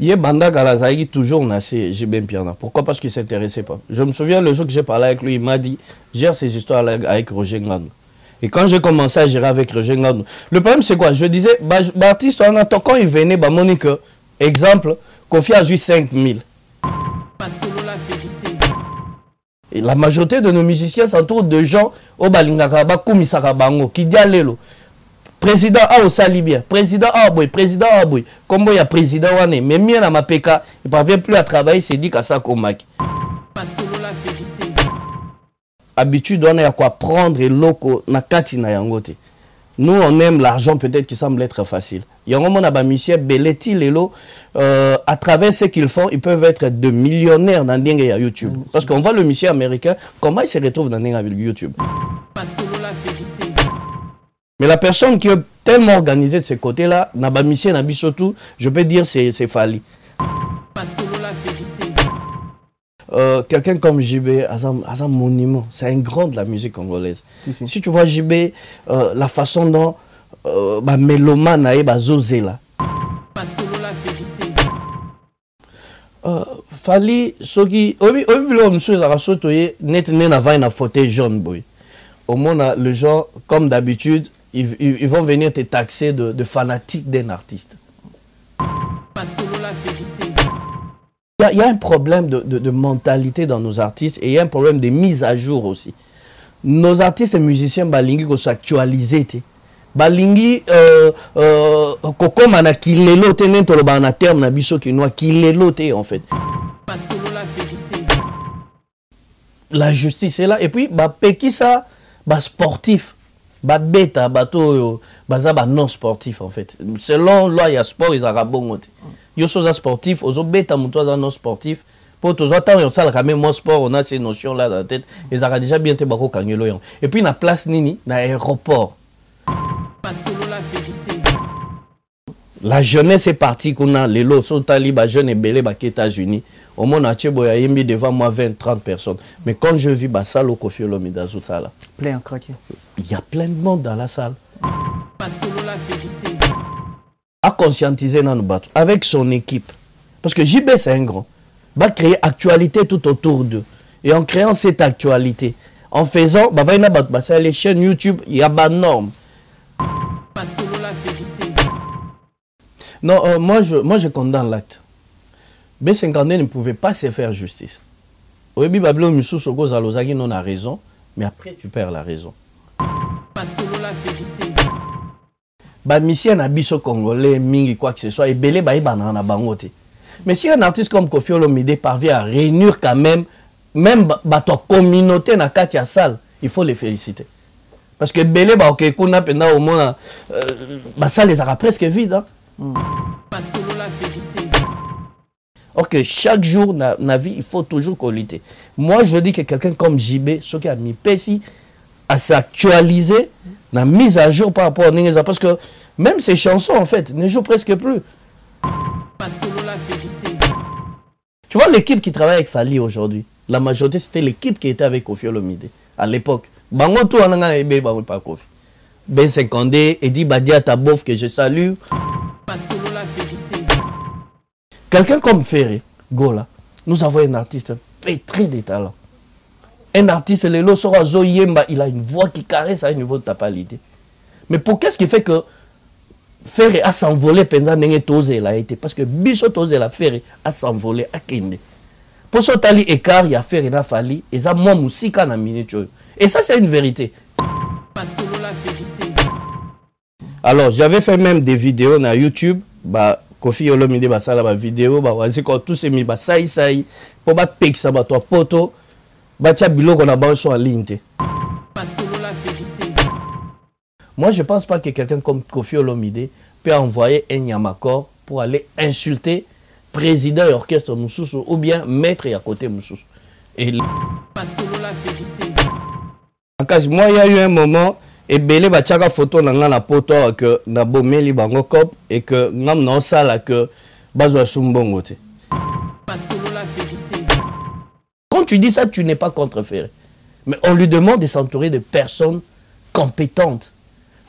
Yé Banda Galazaki toujours nassé, j'ai bien Pierre. Pourquoi? Parce qu'il ne s'intéressait pas. Je me souviens le jour que j'ai parlé avec lui, il m'a dit, gère ces histoires avec Roger Ngandou. Et quand j'ai commencé à gérer avec Roger Ngandou, le problème c'est quoi? Je disais, artiste, quand il venait, Monique, exemple, Kofi a eu 5000. Et la majorité de nos musiciens s'entourent de gens au Balingakaba, Kumisakabango, qui dialelo. Président A au Salibien, président A boy, président A boy. Comme il y a président Wane, mais mien à ma PK, il ne parvient plus à travailler, c'est dit qu'à ça qu'on m'a. Habitude, on est à quoi prendre et loco na katina yangote. Nous, on aime l'argent peut-être qui semble être facile. Il y a un moment où monsieur Belletti Lelo, à travers ce qu'ils font, ils peuvent être de millionnaires dans YouTube. Parce qu'on voit le monsieur américain, comment il se retrouve dans YouTube. Mais la personne qui est tellement organisée de ce côté-là, je peux dire c'est Fali. Quelqu'un comme JB, un monument, c'est un grand de la musique congolaise. Si tu vois JB, la façon dont mélomane a Zozela. Fali, Soki, au monde, le genre, comme d'habitude, ils vont venir te taxer de fanatique d'un artiste. Il y a un problème de mentalité dans nos artistes et il y a un problème de mise à jour aussi. Nos artistes et musiciens balingi ko s'actualiser te. Balingi koko mana kilelo te nentolo ba na terme na biso kinois kilelo te en fait. La justice est là et puis ba peki ça ba sportif. Ba beta bato baza ba non sportif en fait. Selon loi il y a sport ils arabongo te. Yo soza sportif, ozo beta mutoza non sportif. Pour tous autant on sala quand même sport, on a ces notions là dans la tête. Ils ont déjà bien te bako kangelo yon. Et puis na place nini na aéroport. La jeunesse est partie qu'on a les lots sont talibans jeunes et belé ba États-Unis. Au monde entier boya yembi devant moi 20-30 personnes. Mais quand je vis ba salle au Kofi Olomide Zoutala. Plein craqué. Il y a plein de monde dans la salle. À conscientiser dans nos bateaux avec son équipe. Parce que JB c'est un grand. Va créer actualité tout autour d'eux. Et en créant cette actualité, en faisant, les chaînes YouTube, il y a des normes. Non, moi je condamne l'acte. B50 ne pouvait pas se faire justice. Au début, Babylon Moussou Sogo Zalozagi non a raison, mais après tu perds la raison. Mission na biso congolais mingi quoi que ce soit et belé ba ibana na bangote. Mais si un artiste comme Kofi Olomide parvient à réunir quand même bato communauté na kati ya salle, il faut les féliciter. Parce que belé ba ok kuna penda au moins ba salle les aura presque vide hein. Ok, chaque jour na vie il faut toujours qualité. Moi je dis que quelqu'un comme JB, ce qui a mis Pessi à s'actualiser, la mise à jour par rapport à Ningeza, parce que même ces chansons en fait ne jouent presque plus. Tu vois l'équipe qui travaille avec Fali aujourd'hui, la majorité c'était l'équipe qui était avec Kofi Olomide à l'époque. Bango tout en a aimé pas Kofi. Ben 50 Edi Badia Tabof que je salue. Quelqu'un comme Ferré, Gola, nous avons un artiste pétri de talent. Un artiste, il a une voix qui caresse à un niveau de tapalité. Mais pour qu'est-ce qui fait que Ferré a s'envolé pendant que Tozé l'a été? Parce que Bicho Tozé la Ferré a s'envolé à Kende. Pour ce tali écart, il y a Ferré na Fali, et ça, moi, Moussika na minute. Et ça, c'est une vérité. Alors, j'avais fait même des vidéos sur YouTube, Kofi Olomide basala ba vidéo, wazi ko tous ces mi ba sai pour ba pek ça ba toi poto. En ligne. Moi, je ne pense pas que quelqu'un comme Kofi Olomide peut envoyer un Yamakor pour aller insulter président et orchestre Moussoussou ou bien maître à côté Moussoussou. Et moi, il y a eu un moment, et Belé Bachaka photo dans la poto que Nabo Meli Bango Kop et que Nam non sala que Bazwa Sumbongote. Quand tu dis ça, tu n'es pas contre Ferré. Mais on lui demande de s'entourer de personnes compétentes,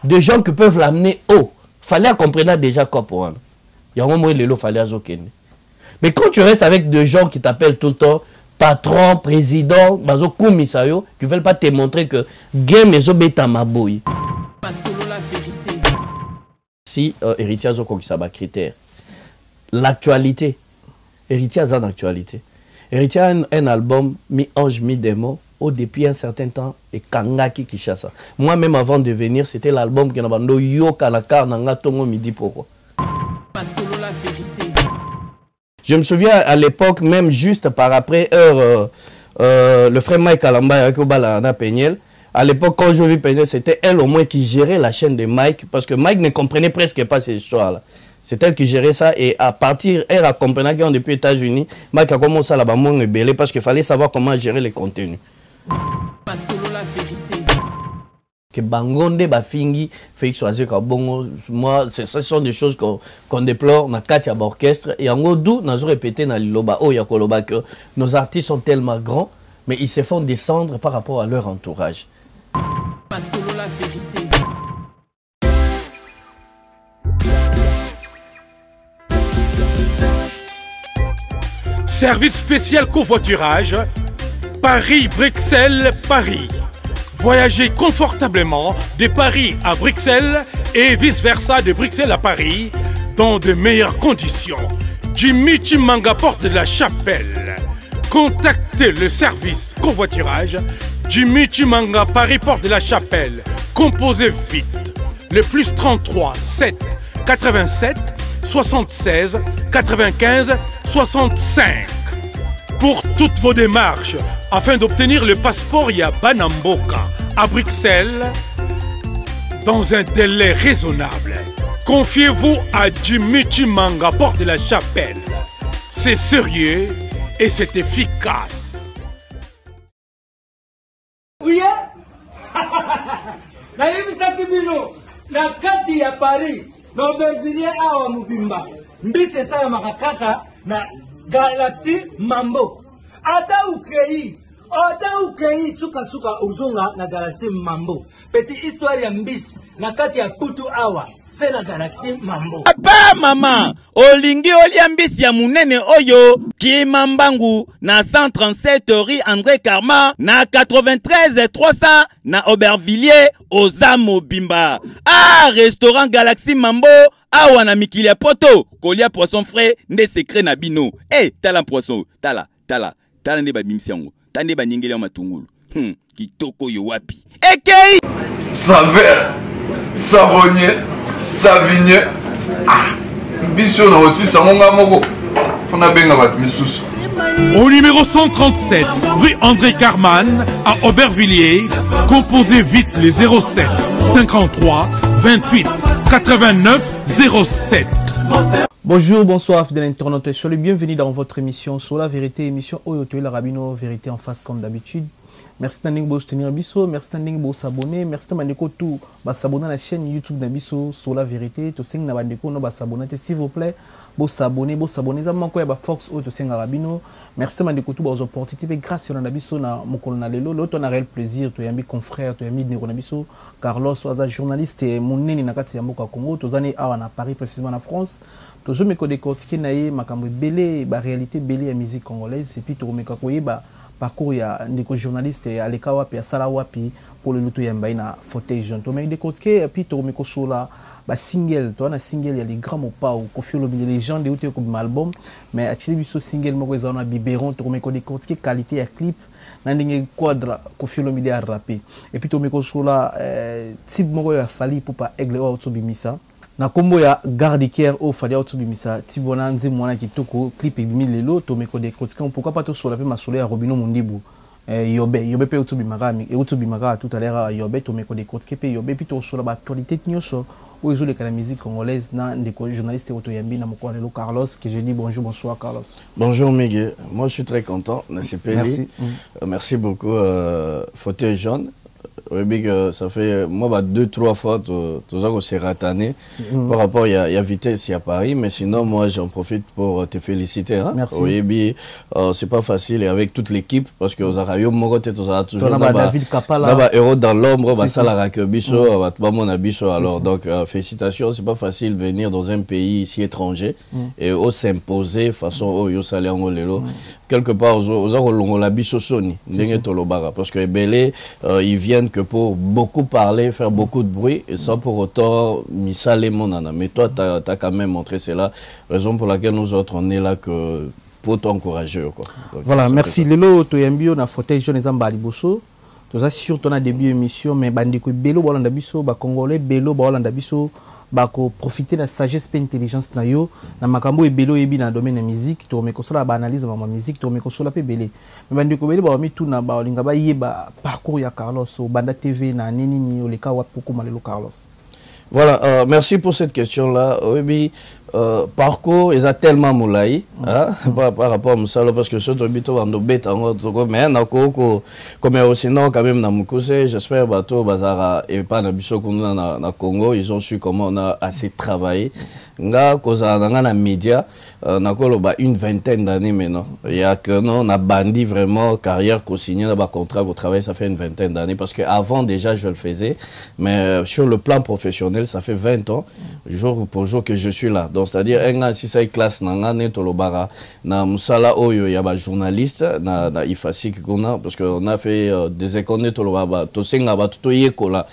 de gens qui peuvent l'amener haut. Fallait comprendre déjà quoi pour un. Il y a un moment où il fallait azokene. Mais quand tu restes avec des gens qui t'appellent tout le temps, patron, président, bazo komisayo, qui ne veulent pas te montrer que game est beta maboy. Si héritier a un critère, l'actualité, héritier a une actualité. Héritier a un album mi-ange, mi-démon, depuis un certain temps, et Kangaki Kishasa. Moi-même avant de venir, c'était l'album qui n'a pas yo kanakar nanga tongo midi pourquoi. Je me souviens à l'époque, même juste par après heure, le frère Mike Alamba avec Obalana Peniel. À l'époque, quand je vis Peniel, c'était elle au moins qui gérait la chaîne de Mike, parce que Mike ne comprenait presque pas ces histoires-là. C'est elle qui gérait ça, et à partir, elle a compris qu'ils ont depuis les États-Unis, Mike a commencé à la bamon belé parce qu'il fallait savoir comment gérer les contenus. Que Bangonde Bafingi, Félix Oazé Kabongo, moi, ce sont des choses qu'on déplore dans Katia Orchestre. Et en gros, d'où nous avons répété dans l'Iloba, que nos artistes sont tellement grands, mais ils se font descendre par rapport à leur entourage. Service spécial covoiturage, Paris-Bruxelles-Paris. Voyagez confortablement de Paris à Bruxelles et vice-versa de Bruxelles à Paris dans de meilleures conditions. Jimmy Chimanga, porte de la Chapelle. Contactez le service covoiturage Jimmy Chimanga, Paris, porte de la Chapelle. Composez vite. Le plus 33 7 87 76 95 65. Pour toutes vos démarches, afin d'obtenir le passeport Yabanamboka à Bruxelles, dans un délai raisonnable, confiez-vous à Jimmy Chimanga, porte de la Chapelle. C'est sérieux et c'est efficace. Oui, na kati ya Paris, l'Aubervilliers awa mubimba. Mbise sa makakaka na Galaxy Mambo. Ata ukei suka uzunga na Galaxy Mambo. Petit histoire ya mbisi na kati ya Putu awa. C'est la Galaxy Mambo. Papa mama, olingi olia mbisi ya munene oyo Kimambangu na 137 rue André Karma na 93 300 na Aubervilliers Ozamo Bimba. Ah, restaurant Galaxy Mambo awa na mikili ya poto kolia poisson frais nde secret na bino. Tala poisson, tala nde ba bimsiango. Tande ba nyengele matungulu. Kitoko yo wapi. Ekei Saveur, savonnier, savigne. Biso na aussi sangonga moko. Fona benga bat misusu. Au numéro 137, rue André Carman, à Aubervilliers, composez vite les 07 53 28 89 07. Bonjour, bonsoir, fidèles internautes. Soyez les bienvenus dans votre émission sur la vérité, émission Oyoto la Rabino, vérité en face comme d'habitude. Merci de soutenir Bisso, merci de s'abonner, merci de s'abonner à la chaîne YouTube d'Abisso sur la vérité. Tout signe na s'abonner, s'il vous plaît. S'abonner, ça manque ya force au to singa Rabino. Merci de tout aux opportunités grâce à Nabisso na mokolo lelo. L'autre on a réel plaisir to yambi confrère, to yambi Neko Nabisso, Carlos oza journaliste et moneni na kati ya mboka Congo, to zane awa na Paris précisément na France. To zo meko décortiquer na ye makambo belé ba réalité belé ya musique congolaise et puis to meka koyeba parcours ya ndeko journaliste ya leka wapi ya sala wapi pour le luto ya mbaina na fauteuil jaune. To meka décortiquer et puis to meko sola ba single to na single ya les grands mopao Koffi Olomide légende ou comme album mais achili biso single moko ezana biberon to meko décortiquer qualité ya clip na ndenge quadra Koffi Olomide a rappé et puis to meko sola type moko ya fali pour pas aigle o bimisa na kombo ya gardiker o fali o bimisa tibona nzi mwana kitoko clip ebimi lelo to meko décortiquer pourquoi pas to sola pe masolo ya Robino Mundibu yobe pe utubimaka et utubimaka tout à l'heure yobe to meko décortiquer pe yobe puis to sola ba actualité nyoso où ils ont la musique congolaise, des journalistes autoyambi, na Carlos, que je dis bonjour, bonsoir Carlos. Bonjour Miguel, moi je suis très content, merci. Merci beaucoup, fauteuil jaune. ça fait moi 2-3 fois tout ça qu'on s'est ratané par rapport il y a vitesse il y a Paris, mais sinon moi j'en profite pour te féliciter, hein. Merci. Oui, c'est pas facile et avec toute l'équipe parce que aux Arayo Morote tout ça toujours David Kapala héros dans l'ombre ça la rakebiso mon abiso. Alors donc félicitations, c'est pas facile de venir dans un pays si étranger et au s'imposer façon au yo salé en lelo quelque part aux Arolongola biso soni ndenge tolobara parce que belé ils viennent que pour beaucoup parler, faire beaucoup de bruit et sans pour autant misale monana. Mais toi tu as quand même montré cela, raison pour laquelle nous autres on est là que pour t'encourager quoi. Donc, voilà, merci lelo toyambio na fauteuil jaune ezamba liboso. Toza surtout na début émission mais bandiko belo bolanda biso ba congolais belo bolanda biso bako profiter de la sagesse et intelligence na yo na makambo ebelo yebi na domaine de musique to me kosola ba analyse ma musique to me kosola pe belé mais bandiko belo ba mi tuna ba linga ba yeba parcours ya Carlos o banda TV na nini ni oleka wa poko malelo Carlos. Voilà, merci pour cette question-là. Oui, parcours, ils ont tellement moulai par rapport à Moussalo, parce que ce bito en bête en mais comme aussi non quand même na Mukuse, j'espère bateau bazara et pas na biso na Congo, ils ont su comment on a assez travaillé. Nga koza na média na koloba une vingtaine d'années maintenant. Il y a que non on a bandit vraiment carrière qu'on signé là contrat au travail, ça fait une vingtaine d'années parce que avant déjà je le faisais, mais sur le plan professionnel ça fait 20 ans jour pour jour que je suis là. Donc c'est-à-dire un si ça classe na tolobara na musala oyo ya ba journaliste na ifasi qu'on parce que on a fait des écoles tolobaba to senga ba to yekola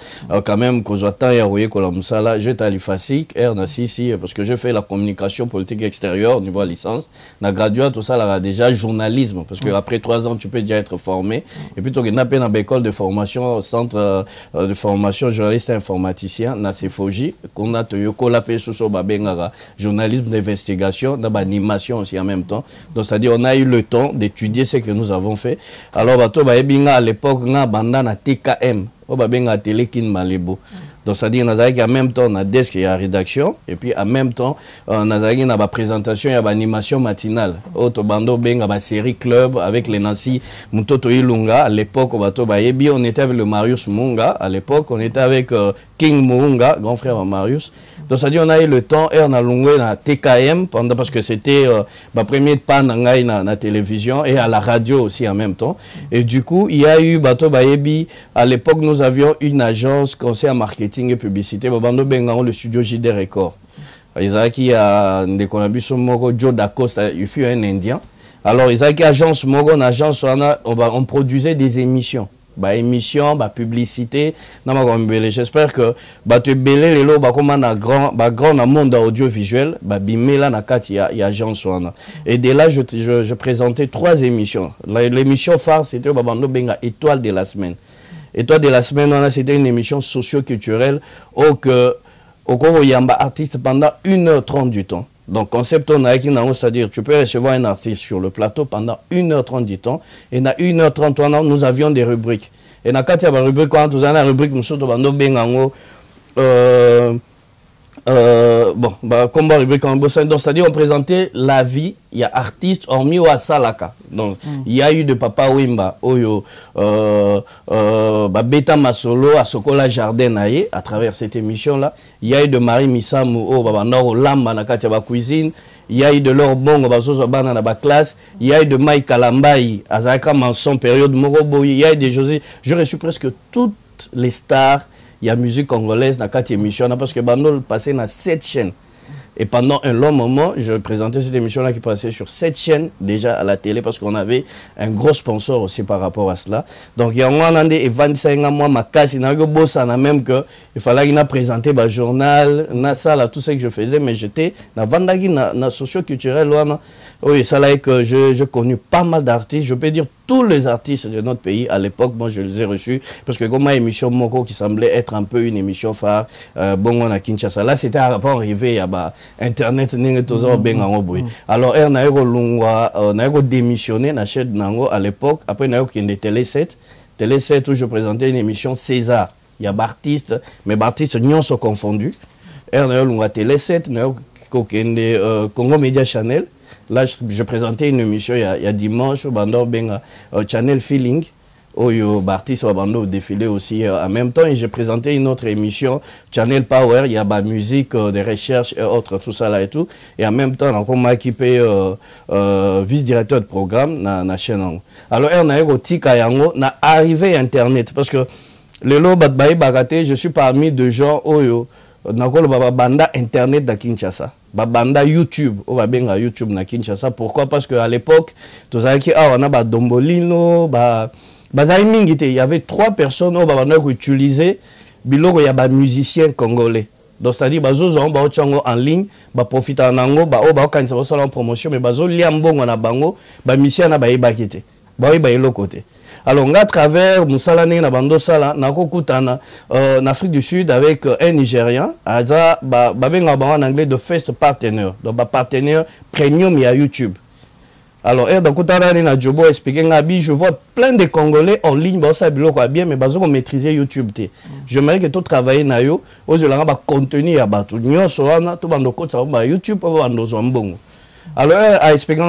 quand même ko zoata ya yekola musala je ta ifasi na si parce que je fais la communication politique extérieure au niveau de licence na graduat tout ça là déjà journalisme parce que après 3 ans tu peux déjà être formé et puis tu as peine en école de formation centre de formation journaliste informaticien na CFOJ qu'on a yokola pe so babengara journalisme d'investigation, d'animation aussi en même temps. Donc c'est-à-dire on a eu le temps d'étudier ce que nous avons fait. Alors à l'époque on a bandana TKM, on a bien Télékin Malebo. Donc c'est-à-dire en même temps on a desk et la rédaction et puis en même temps on a une présentation et une animation matinale. Auto bando benga ba série club avec les Nancy Mutoto Ilunga à l'époque on était avec le Marius Munga à l'époque on était avec King Munga grand frère Marius. Donc c'est-à-dire on a eu le temps et on a loué na TKM pendant parce que c'était ma première pan na la télévision et à la radio aussi en même temps. Et du coup il y a eu bato baebi à l'époque nous avions une agence conseil en marketing et publicité bando benga le studio JD Record. Isaki a Ndekonabiso Mogo Joe Dacosta il fut un Indien. Alors Isaki agence Mogo une agence on produisait des émissions. Émission, publicité, j'espère que tu belé les lots comme un grand monde audiovisuel, bimela na kati ya agence wana. Et de là je présentais 3 émissions. L'émission phare c'était babando benga étoile de la semaine. Étoile de la semaine c'était une émission socio-culturelle au yamba artiste pendant 1h30 du temps. Donc, concept on a c'est-à-dire tu peux recevoir un artiste sur le plateau pendant 1h30 du temps. Et dans 1h30, nous avions des rubriques. Et dans la rubrique, quand nous avons la rubrique, nous sommes comme rubrique en Bossan, c'est-à-dire on présentait la vie, il y a artistes hormis à Salaka. Donc il y a eu de Papa Wimba, Oyo, Beta Masolo, à Sokola Jardin à travers cette émission-là. Il y a eu de Marie Misamu, Noro Lamba, Nakatia Cuisine. Il y a eu de Laure Bongo, Bana na classe. Il y a eu de Mike Kalambaï, Azaka Manson, période Morobo. Il y a eu des José. Je reçu presque toutes les stars. Il y a musique congolaise dans 4 émissions parce que Bandol passait dans 7 chaînes. Et pendant un long moment, je présentais cette émission-là qui passait sur 7 chaînes déjà à la télé parce qu'on avait un gros sponsor aussi par rapport à cela. Donc il y a un an et 25 mois, ma casse, il y a un même que il fallait qu'il présenter le journal, tout ce que je faisais, mais j'étais dans Vandagi, dans socio-culturel. Oui, ça là que j'ai connu pas mal d'artistes, je peux dire tous les artistes de notre pays à l'époque, moi je les ai reçus parce que comme ma émission Moko qui semblait être un peu une émission phare, bon on a Kinshasa, là c'était avant d'arriver à internet alors on a démissionné na chaîne nango à l'époque, après on a eu des Télé 7 où je présentais une émission César, il y a artistes mais artistes non sont confondus, et on a eu Télé 7, on a eu Congo Media Channel. Là, je présentais une émission il y a dimanche au Bandor Benga Channel Feeling. Oyo, Bartis Wabando défilé aussi en même temps. Et j'ai présenté une autre émission, Channel Power. Il y a la musique de recherche et autres, tout ça là et tout. Et en même temps, on m'a équipé vice-directeur de programme dans la chaîne. Alors, on a eu na arrivé Internet. Parce que le lot Bagate, je suis parmi de gens Oyo. Nakolo banda Internet da Kinshasa. Banda YouTube. On va bien YouTube na Kinshasa. Pourquoi? Parce qu'à l'époque, tout ça qui on a Dombolino, il y avait 3 personnes qui utilisaient biloko ya ba musiciens congolais. Donc c'est-à-dire bazo en ligne, ba profiter en ango, ba kanisa en promotion mais bazo liambongo na bango, ba musicien na ba ebakite. Ba elo côté. Alors on a à travers Moussala na bando sala na kokutana en Afrique du Sud avec un Nigérian, aza ba benga ba en anglais de first partner. Donc ba partenaire premium ya YouTube. Alors, je vois plein de Congolais en ligne, bien, mais ils maîtriser YouTube. J'aimerais que tout travailler na yo, aux contenu à batu. YouTube alors, à expliquer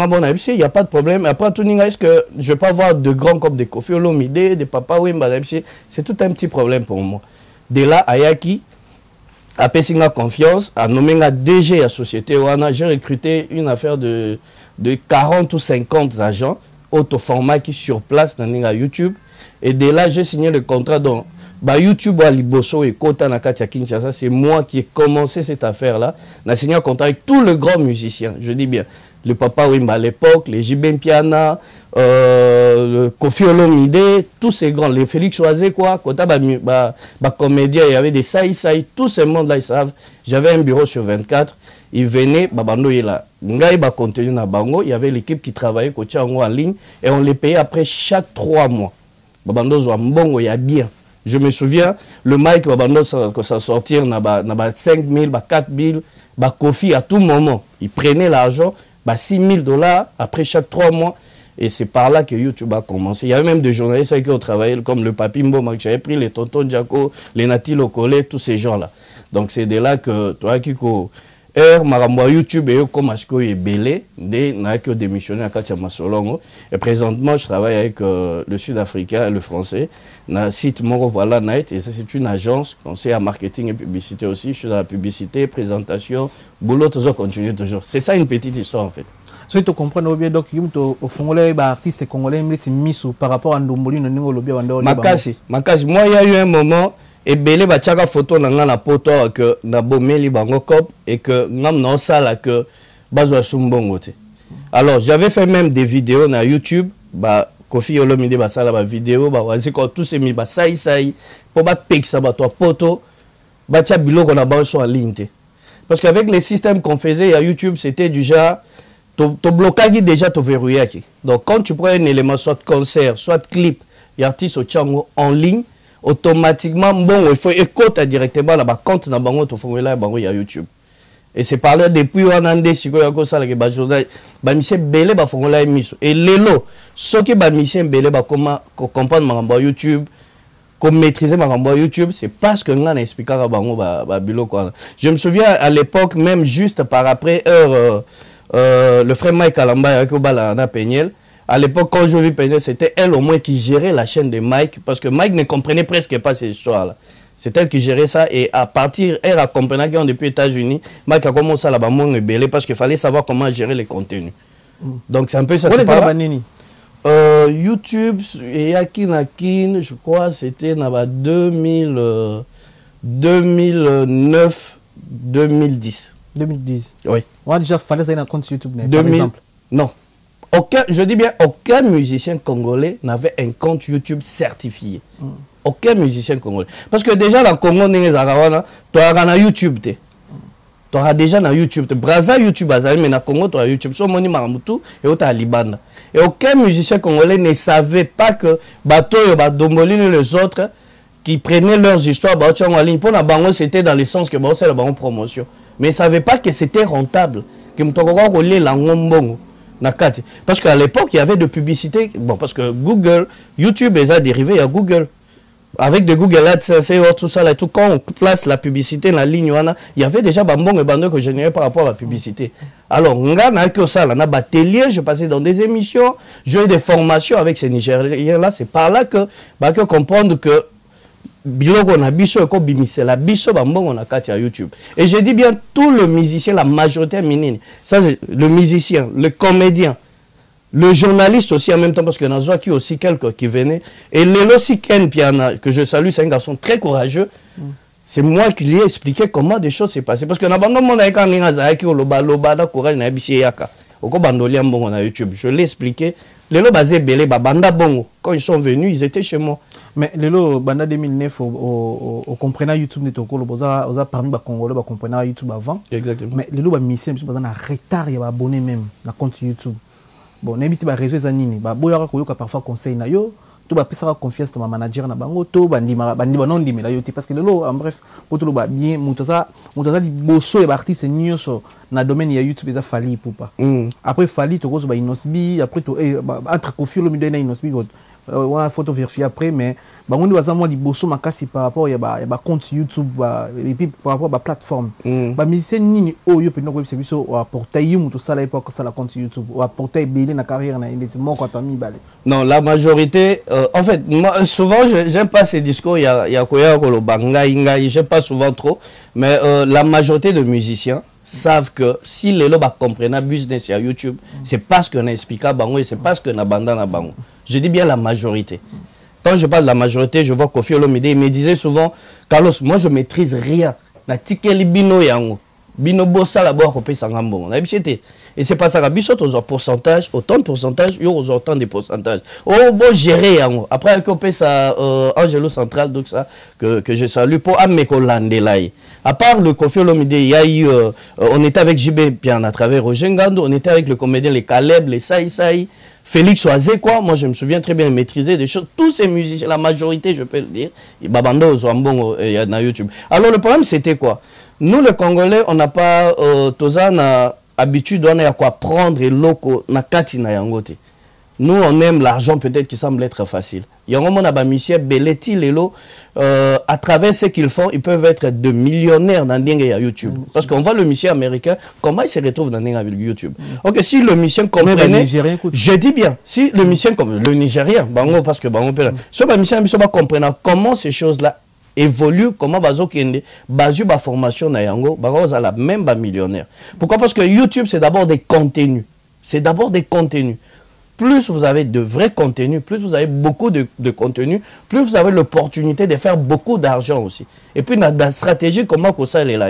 il n'y a pas de problème. Après tout, est-ce que je peux avoir de grands copes de Kofi Olomide, de Papa Wemba, c'est tout un petit problème pour moi. De là, Ayaki a payé confiance, a nommé la DG à la société. J'ai recruté une affaire de 40 ou 50 agents auto-format qui sur place dans YouTube. Et de là, j'ai signé le contrat dont YouTube à Liboso et Kota Nakatia Kinshasa. C'est moi qui ai commencé cette affaire-là. J'ai signé un contrat avec tous les grands musiciens. Je dis bien, le Papa Wimba à l'époque, les Jibem Piana, le Kofi Olomide, tous ces grands, les Félix Choisé, quoi, Kota comédien, il y avait des Saï, tous ces mondes-là, ils savent. J'avais un bureau sur 24. Ils venaient, Babando est là. Ngai ba contenu na bango, il y avait l'équipe qui travaillait côté en ligne et on les payait après chaque 3 mois. Babando zo mbongo ya bien. Je me souviens le mic Babando ça sortir na ba 5 000, ba 4 000, ba Kofi à tout moment. Ils prenaient l'argent, ba 6 000 $ après chaque 3 mois. Et c'est par là que YouTube a commencé. Il y avait même des journalistes qui ont travaillé, comme le Papi Mboma, que j'avais pris, les Tonton Djako, les Nati Lokole, tous ces gens-là. Donc c'est de là que toi, Kiko, YouTube et comme Ashko est belé, n'a que démissionné à Katia Masolongo. Et présentement, je travaille avec le Sud-Africain et le Français. Na site Moro Voilà Night, et c'est une agence conseil à marketing et publicité aussi. Je suis dans la publicité, présentation, boulot, toujours continue toujours. C'est ça une petite histoire en fait. Si tu comprends bien, donc, au Congolais, artiste congolais, par rapport à Ndomboli, Makasi. Moi, il y a eu un moment. Et belé ba tchaka photo nanga na poto que na bomeli bango cop et que ngam na sala que bazwa sumbongo te. Alors j'avais fait même des vidéos na YouTube ba Kofi Olomide ba sala ba vidéo ba wazi ko tous ces mi ba sai pour ba peksa ba to poto ba tcha biloko na ba so en ligne te. Parce qu'avec les systèmes qu'on faisait à YouTube, c'était déjà to blocage déjà to verrouillé. Donc quand tu prends un élément soit concert, soit clip, et artiste au tchango en ligne, automatiquement, bon, il faut écouter directement là, compte dans bango to fongola bango ya YouTube. Et c'est par là depuis on a des siko ya ko sala ke ba journal ba monsieur belé ba fongola miso. Et lelo, ce que ba monsieur belé ba comment comprendre ma YouTube, comme maîtriser ma YouTube, c'est parce que on expliqué à bango ba bilo quoi. Je me souviens à l'époque même juste par après heure le frère Mike Alamba avec Obala na Peñel. À l'époque, quand je vis Peñel, c'était elle au moins qui gérait la chaîne de Mike, parce que Mike ne comprenait presque pas ces histoires-là. C'est elle qui gérait ça, et à partir, elle a compris qu'ils depuis les États-Unis, Mike a commencé à la bamouer belé parce qu'il fallait savoir comment gérer les contenus. Donc c'est un peu ça. YouTube, et Yakinakin, je crois, c'était en 2009, 2010. 2010. Oui. On a déjà fallu ça un compte YouTube, par exemple. Non. Je dis bien, aucun musicien congolais n'avait un compte YouTube certifié. Aucun musicien congolais. Parce que déjà, dans le Congo, tu as YouTube. Tu auras déjà dans YouTube. Braza YouTube, mais dans le Congo, tu as YouTube. So, Moni Maramutu et tu as Libanda. Et aucun musicien congolais ne savait pas que Bato et Dombolino et les autres qui prenaient leurs histoires en ligne. Pour la bango, c'était dans le sens que c'est la bango promotion. Mais ils ne savaient pas que c'était rentable. Que parce qu'à l'époque, il y avait de publicité. Bon, parce que Google, YouTube, ils ont dérivé à Google. avec de Google Ads, tout ça, là, tout, quand on place la publicité dans la ligne, il y avait déjà bambon et bandeux que je générais par rapport à la publicité. Alors, je passais dans des émissions, j'ai eu des formations avec ces Nigériens-là. C'est par là que comprendre que on a biso ko bimise la biso bambon on a katia YouTube. Et je dis bien tout le musicien, la majorité minine. Ça c'est le musicien, le comédien, le journaliste aussi en même temps parce que dans qui aussi quelques qui venaient et Lelo Siken Piana que je salue, c'est un garçon très courageux. C'est moi qui lui ai expliqué comment des choses s'est passées parce que na bando mon avec un linga qui loba da courage na bisie yaka. Oko bandolia mbongo na YouTube. Je l'ai expliqué. Lelo basé belé banda bongo. Quand ils sont venus, ils étaient chez moi. Mais Lelo banda 2009 au comprenant YouTube ne toko oza parmi ba Congolais ba comprenant YouTube avant. Exactement. Mais Lelo ba mission parce que na retard ya ba abonné même na compte YouTube. Bon, n'habite ba réseau za nini ba boya ko yoka parfois conseil na yo. To ba pesa confiance dans ma manager na bango to bandima non ndimi la yote parce que Lelo en bref pour tout ba bien mutoza di bosso et artiste nyoso na domaine ya YouTube eza fali poupa. Après fali to ko ba inosbi après to entre confier le milieu na inosbi ouais photo vérifier après mais bango ndi baza moi di bosso makasi par rapport ya ba compte YouTube et puis par rapport à ba plateforme ba musicien nini oyo pe ndoko service o apporter yimu to sala époque ça la compte YouTube o apporter belé na carrière na indeti moko atami balé. Non, la majorité en fait moi souvent j'aime pas ces discours il y a koya ko lo banga inga j'aime pas souvent trop mais la majorité de musiciens savent que si les lobes comprennent business sur YouTube, c'est parce qu'on a expliqué à Bango et c'est parce qu'on a abandonné à Bango. Je dis bien la majorité. Quand je parle de la majorité, je vois Kofi Olomide, il me disait souvent, Carlos, moi je maîtrise rien. Na tikeli bino yango. Bino bossa la boire kopé sangambon. On a habité. Et c'est pas ça. Biso aux pourcentage, autant de pourcentage, yo aux autant de pourcentage. Oh bon gérer yango. Après kopé ça Angelo Central donc ça que je salue pour ameko landelaï. À part le Kofi Olomide, il y a eu on était avec JB Pian à travers Roger Ngando, on était avec le comédien les Caleb, les Saï, Félix Oazé quoi. Moi je me souviens très bien de maîtriser des choses. Tous ces musiciens, la majorité je peux le dire, babando Zambon na YouTube. Alors le problème c'était quoi? Nous les Congolais, on n'a pas tozana habitude on a quoi prendre et loco na kati na yangote. Nous on aime l'argent peut-être qui semble être facile. Il y a un moment à Michel Belletti Lelo à travers ce qu'ils font, ils peuvent être de millionnaires dans YouTube. Parce qu'on voit le musicien américain comment il se retrouve dans YouTube. OK, si le musicien comprenait, je dis bien, si le musicien comme le Nigérien, bango parce que bango peut. Ce musicien va comprendre comment ces choses-là évolue, comment bazo kende bazu ba formation na yango bazo la même ba millionnaire. Pourquoi? Parce que YouTube c'est d'abord des contenus. C'est d'abord des contenus. Plus vous avez de vrais contenus, plus vous avez beaucoup de contenus, plus vous avez l'opportunité de faire beaucoup d'argent aussi. Et puis la stratégie comment que ça est là.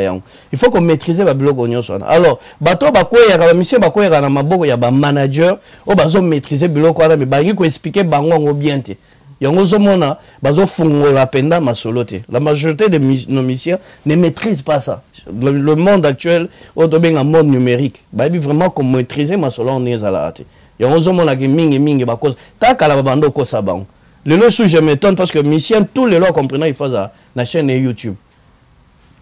Il faut qu'on maîtrise la blog oignon. Alors, bato bako ya ba mission bako ya na maboko ya ba manager o bazo maîtriser blog quoi mais ba ko expliquer bango ngo bien te. Yango zomona bazo fungola penda masolote. La majorité de nos musiciens ne maîtrisent pas ça. Le monde actuel au un monde numérique. Ba vraiment qu'on maîtriser masolo on est à la hâte. Yango zomona ke mingi ba cause ta kala bando ko sabango. Le sou je m'étonne parce que musiciens tous les lois comprenant il faut ça na chaîne YouTube.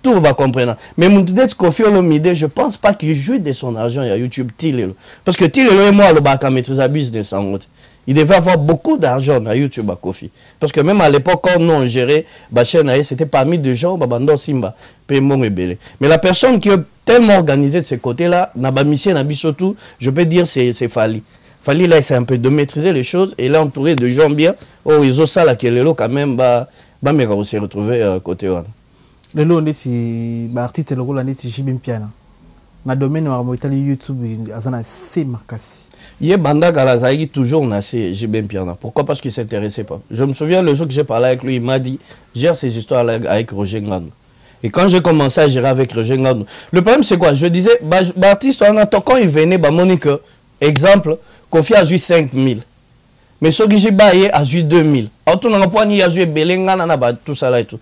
Tout va comprendre. Mais mon peut-être Kofi Olomide, je pense pas qu'il joue de son argent à YouTube Tilelo. Parce que Tilelo et moi le baka maîtrise business en route. Il devait avoir beaucoup d'argent à YouTube à Kofi. Parce que même à l'époque, quand nous on gérait la chaîne, c'était parmi des gens, Babando Simba, Pemon et Belé. Mais la personne qui est tellement organisée de ce côté-là, Nabamisien, Nabisotou, je peux dire c'est Fali. Fali là, c'est un peu de maîtriser les choses. Et là, entouré de gens bien, oh, ils ont ça là, qui est là, quand même, mais on s'est retrouvé à côté. Le lot, c'est l'artiste, le rôle, c'est Jibim Piana. Dans le domaine de YouTube, c'est Marcassi. Il y a Banda Galazaï toujours nassé JB Piana. Pourquoi? Parce qu'il ne s'intéressait pas. Je me souviens le jour que j'ai parlé avec lui, il m'a dit gère ces histoires avec Roger Ngandou. Et quand j'ai commencé à gérer avec Roger Ngandou, le problème c'est quoi? Je disais, Baptiste, quand il venait, Monique, exemple, Kofi a joué 5000. Mais ce que j'ai baillé a joué 2000. Tout ça là et tout.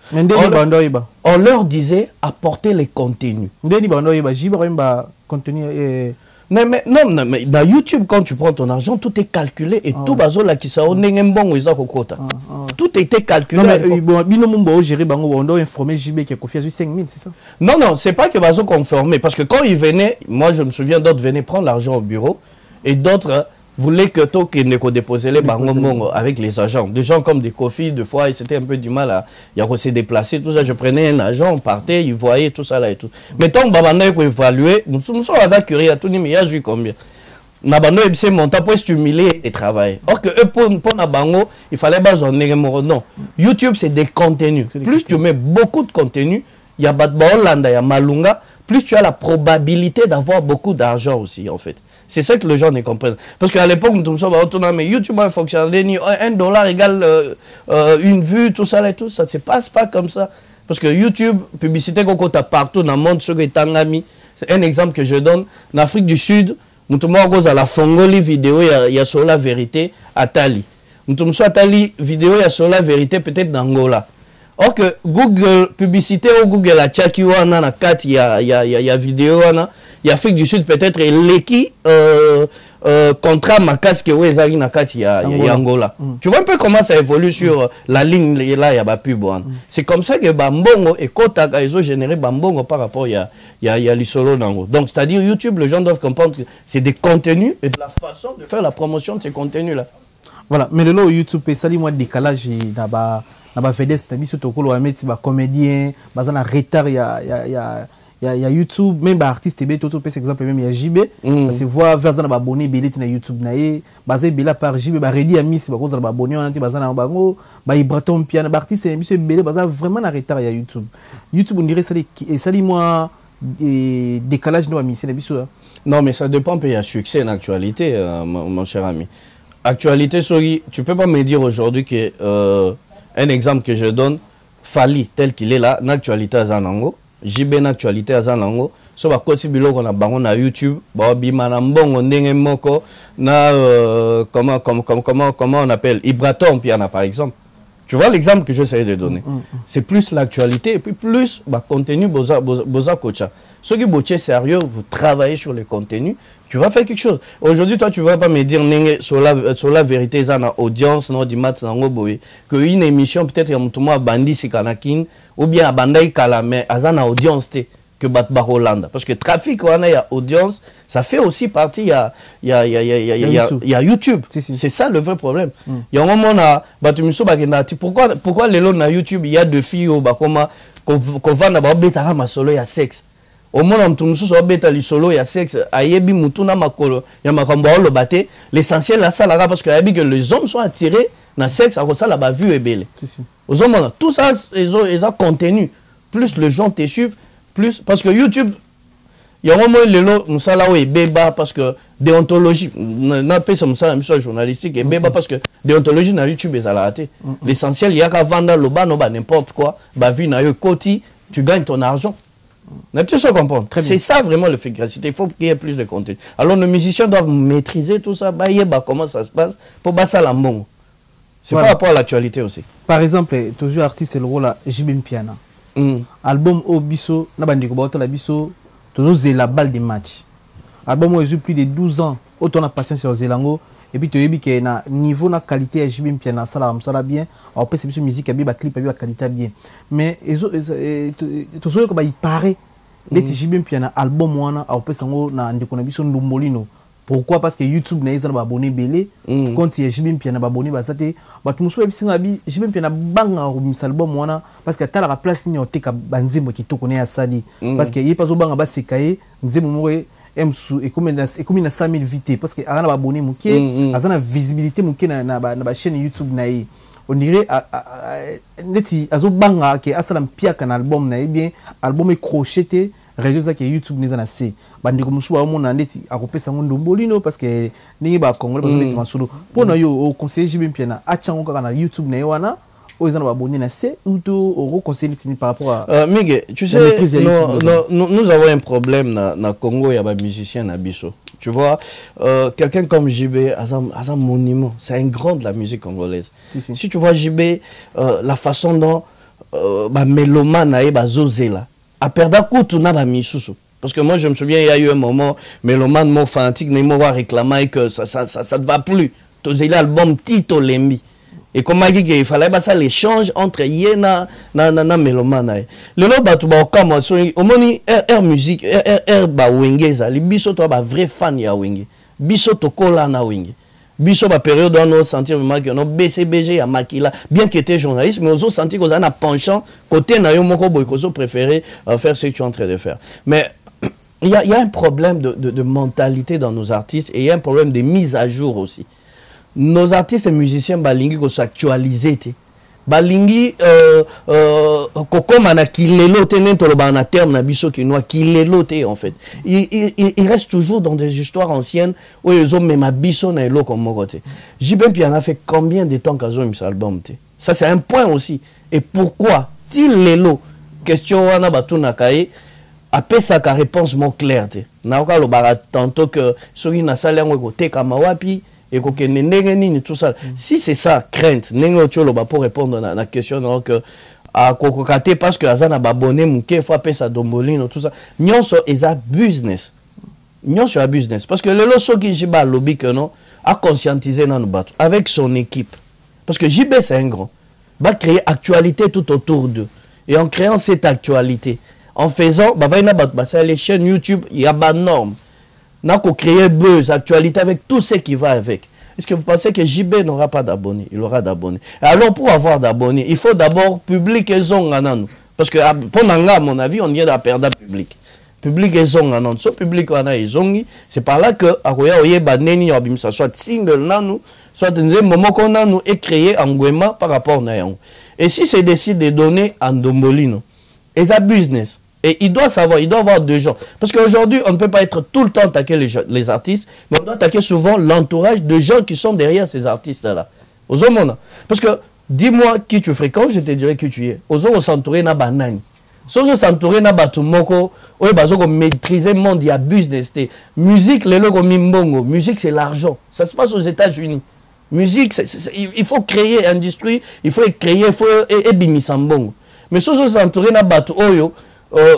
On leur disait apporter les contenus. Non, mais dans YouTube, quand tu prends ton argent, tout est calculé et tout bazo là qui ça tout était calculé. Non, mais bino gérer bango on doit informer JB qui a confié à 5000, c'est ça? Non, c'est pas que bazo conformé parce que quand ils venaient, moi je me souviens d'autres venaient prendre l'argent au bureau et d'autres voulait que toi qui ne déposer les bangos avec les agents. Des gens comme des Kofi, des fois, c'était un peu du mal à se déplacer, tout ça. Je prenais un agent, on partait, il voyait tout ça là et tout. Mais tant que il faut évaluer, nous sommes curieux à tout, mais il y a joué combien? Nabando c'est montant pour stimuler et travailler. Or que eux pour Nabango, il fallait pas en non. YouTube c'est des contenus. Plus tu mets beaucoup de contenu, il y a Batbaolanda, il y a Malunga, plus tu as la probabilité d'avoir beaucoup d'argent aussi en fait. C'est ça que les gens ne comprennent. Parce qu'à l'époque, nous sommes mais YouTube a fonctionné, $1 égale une vue, tout ça et tout, ça ne se passe pas comme ça. Parce que YouTube, publicité qu'on a partout dans le monde, c'est un exemple que je donne. En Afrique du Sud, nous sommes à la Fongoli vidéo, il y a sur la vérité à Tali. Nous sommes à Tali vidéo, il y a sur la vérité peut-être d'Angola. Or que Google, publicité au Google, à Tchakiwana, na Kat, il y a vidéo, il y a Afrique du Sud peut-être, et l'équipe contrat ma casque, na Kat, il y a Angola. Tu vois un peu comment ça évolue sur la ligne, là, il y a pub. C'est comme ça que Bambongo et Kota, ils ont généré Bambongo par rapport à l'Isolo Nango. Donc, c'est-à-dire YouTube, les gens doivent comprendre que c'est des contenus et de la façon de faire la promotion de ces contenus-là. Voilà, mais le lot YouTube, c'est un décalage là-bas. Na vedette tabiso tokolo wa meti ba comédien baza na retard ya YouTube même ba artiste be toto par exemple même ya JB ça se voit vers na ba abonné belé na YouTube na ye baza bela par JB ba ready ami si ba ko za ba abonné on baza na bango ba Ibraton piano ba artiste biso belé baza vraiment na retard ya YouTube on dirait ça li moi décalage no mission biso. Non mais ça dépend il y a succès en actualité mon cher ami. Actualité sorry, tu peux pas me dire aujourd'hui que un exemple que je donne, Fali, tel qu'il est là, l'actualité à Zanango, JB l'actualité à Zanango, so ba kosi biloko na bango na YouTube, ba bima na mbongo ndenge moko na comment on appelle Ibraton piana par exemple. Tu vois l'exemple que j'essaie de donner. C'est plus l'actualité et puis plus bah contenu boza kocha. Ceux qui bossent sérieux, vous travaillez sur les contenus, tu vas faire quelque chose. Aujourd'hui, toi, tu ne vas pas me dire sur la vérité, ça na audience, non, du mat, que une émission peut-être un bandi si kanakin ou bien bandai kala mais azana audience que bat Holanda parce que trafic on a audience, ça fait aussi partie il y a YouTube. C'est ça le vrai problème. Il y a un moment na batumiso bakenda pourquoi les lots na YouTube il y a deux filles au bakoma ko vanda ba beta ma solo ya sexe. Au moins on mususu so beta li solo ya sexe ayebi mutuna makolo ya makambo lo baté l'essentiel la salara parce que ayebi que les hommes sont attirés na sexe à cause ça la ba vue est belle. Aux hommes tout ça ils ont contenu plus les gens te suivent plus parce que YouTube il y a un moment le lot musala et beba parce que déontologie n'a pas ça mission journalistique et beba parce que déontologie na YouTube est à la raté. L'essentiel il y a qu'à vendre le bas no ba n'importe quoi ba vie na yo koti tu gagnes ton argent. Tu sais comprendre. C'est ça vraiment l'efficacité. Il faut qu'il y ait plus de contenu. Alors nos musiciens doivent maîtriser tout ça, comment ça se passe pour basser la mbongo. C'est par rapport à l'actualité aussi. Par exemple, toujours artiste le rôle à JB Piana. Album Obiso, Nabandiko Baoto la Biso, toujours c'est la balle des matchs. Album où il plus de 12 ans, autant on a patience sur Zelango. Et puis tu as vu que na niveau na qualité à JB Piana ça la bien. Après c'est musique bien, clip bien, qualité bien. Mais tout ça comme il paraît les JB Piana album wana après sango na ndeko na biso Ndumbulino. Pourquoi? Parce que YouTube na ezana ba abonné belé quand il y a JB Piana ba abonné ba sate ba tumuso bisinga bi JB Piana banga ko album wana parce que tala la place ni oteka banzimbo kitoko ne asali parce que yepa zo banga ba sekaye nzembo mowe emsu et comme na 5000 vite parce que ana ba abonné muke azana visibilité muke na ba chaîne YouTube na yi on dirait neti azo banga ke asalam piaka na album na bien album est crocheté réseau ça que YouTube n'est pas assez bandiko musuba omona neti akopesa ngondo Ndumbulino parce que ningi ba congolais parce que neti masolo pona yo au conseiller JB Piana achango kaka na YouTube na wana aux gens abonnés na c'est ou au conseiller par rapport à Miguel, tu sais nous avons un problème na Congo, il y a des musiciens na biso. Tu vois, quelqu'un comme JB, un monument, c'est un grand de la musique congolaise. Si tu vois JB, la façon dont mélomane a bazozela, a perdu coup na ba misusu. Parce que moi je me souviens il y a eu un moment mélomane mo fanatique ne mo réclamer que ça ne va plus. Tous l'album Tito Lembi. Et comme il fallait ça l'échange entre Yena na mélomane. Le lo batu ba okama so au moni air musique air ba wenge za li biso to ba vrai fan ya wenge. Biso to kola na wenge. Biso ba période dans notre sentir vraiment que non BCBG à Makila bien qu'il était journaliste mais aux sentir qu'on a un penchant côté na yo moko boy qu'on préféré faire ce que tu es en train de faire. Mais il y a un problème de mentalité dans nos artistes et il y a un problème de mise à jour aussi. Nos artistes et musiciens balingi ko s'actualiser té. Balingi kokoma na kilelo té nento ba na terme na biso ki noa kilelo té en fait. Il reste toujours dans des histoires anciennes où ils ont même biso na elo comme mokoté. JB Piano a fait combien de temps qu'ils ont mis cet album té. Ça c'est un point aussi. Et pourquoi til lelo question wana batuna kaye après ça ka réponse mon claire té. Na ka lo bara tantôt que soki na sala ngo ko te kama wapi et que tout ça. Si c'est ça, crainte, pour répondre à la question, donc, à Kokokate, parce que Azana Babone, Mouké, Frappé, sa dombolino, tout ça, nous sommes un business. Nous sommes un business. Parce que le loso qui jiba lobby que non, a conscientisé dans nos bateaux, avec son équipe. Parce que JB, c'est un grand. Va créer actualité tout autour d'eux. Et en créant cette actualité, en faisant, les chaînes YouTube, il y a des normes. N'a qu'à créer buzz, actualité avec tout ce qui va avec. Est-ce que vous pensez que JB n'aura pas d'abonnés? Il aura d'abonnés. Alors pour avoir d'abonnés, il faut d'abord public et zong. Parce que pour à mon avis, on vient de perdre public. Public et zong. Ce public c'est par là que soit single nanou, soit dans un moment qu'on a nous et créé engouement par rapport à nous. Et si c'est décide de donner en Dombolino, et ça business. Et il doit savoir, il doit avoir deux gens. Parce qu'aujourd'hui, on ne peut pas être tout le temps attaquer les artistes, mais on doit attaquer souvent l'entourage de gens qui sont derrière ces artistes-là. Parce que, dis-moi qui tu fréquentes, je te dirai qui tu es. Aux autres, s'entourer na banani. Si on s'entourer na batumoko, on maîtriser le monde, il y a business. Musique, les logos mimbongo. Musique, c'est l'argent. Ça se passe aux États-Unis. Musique, il faut créer industrie, il faut créer, il faut ébimisambongo. Mais si on s'entourer na batu oyo,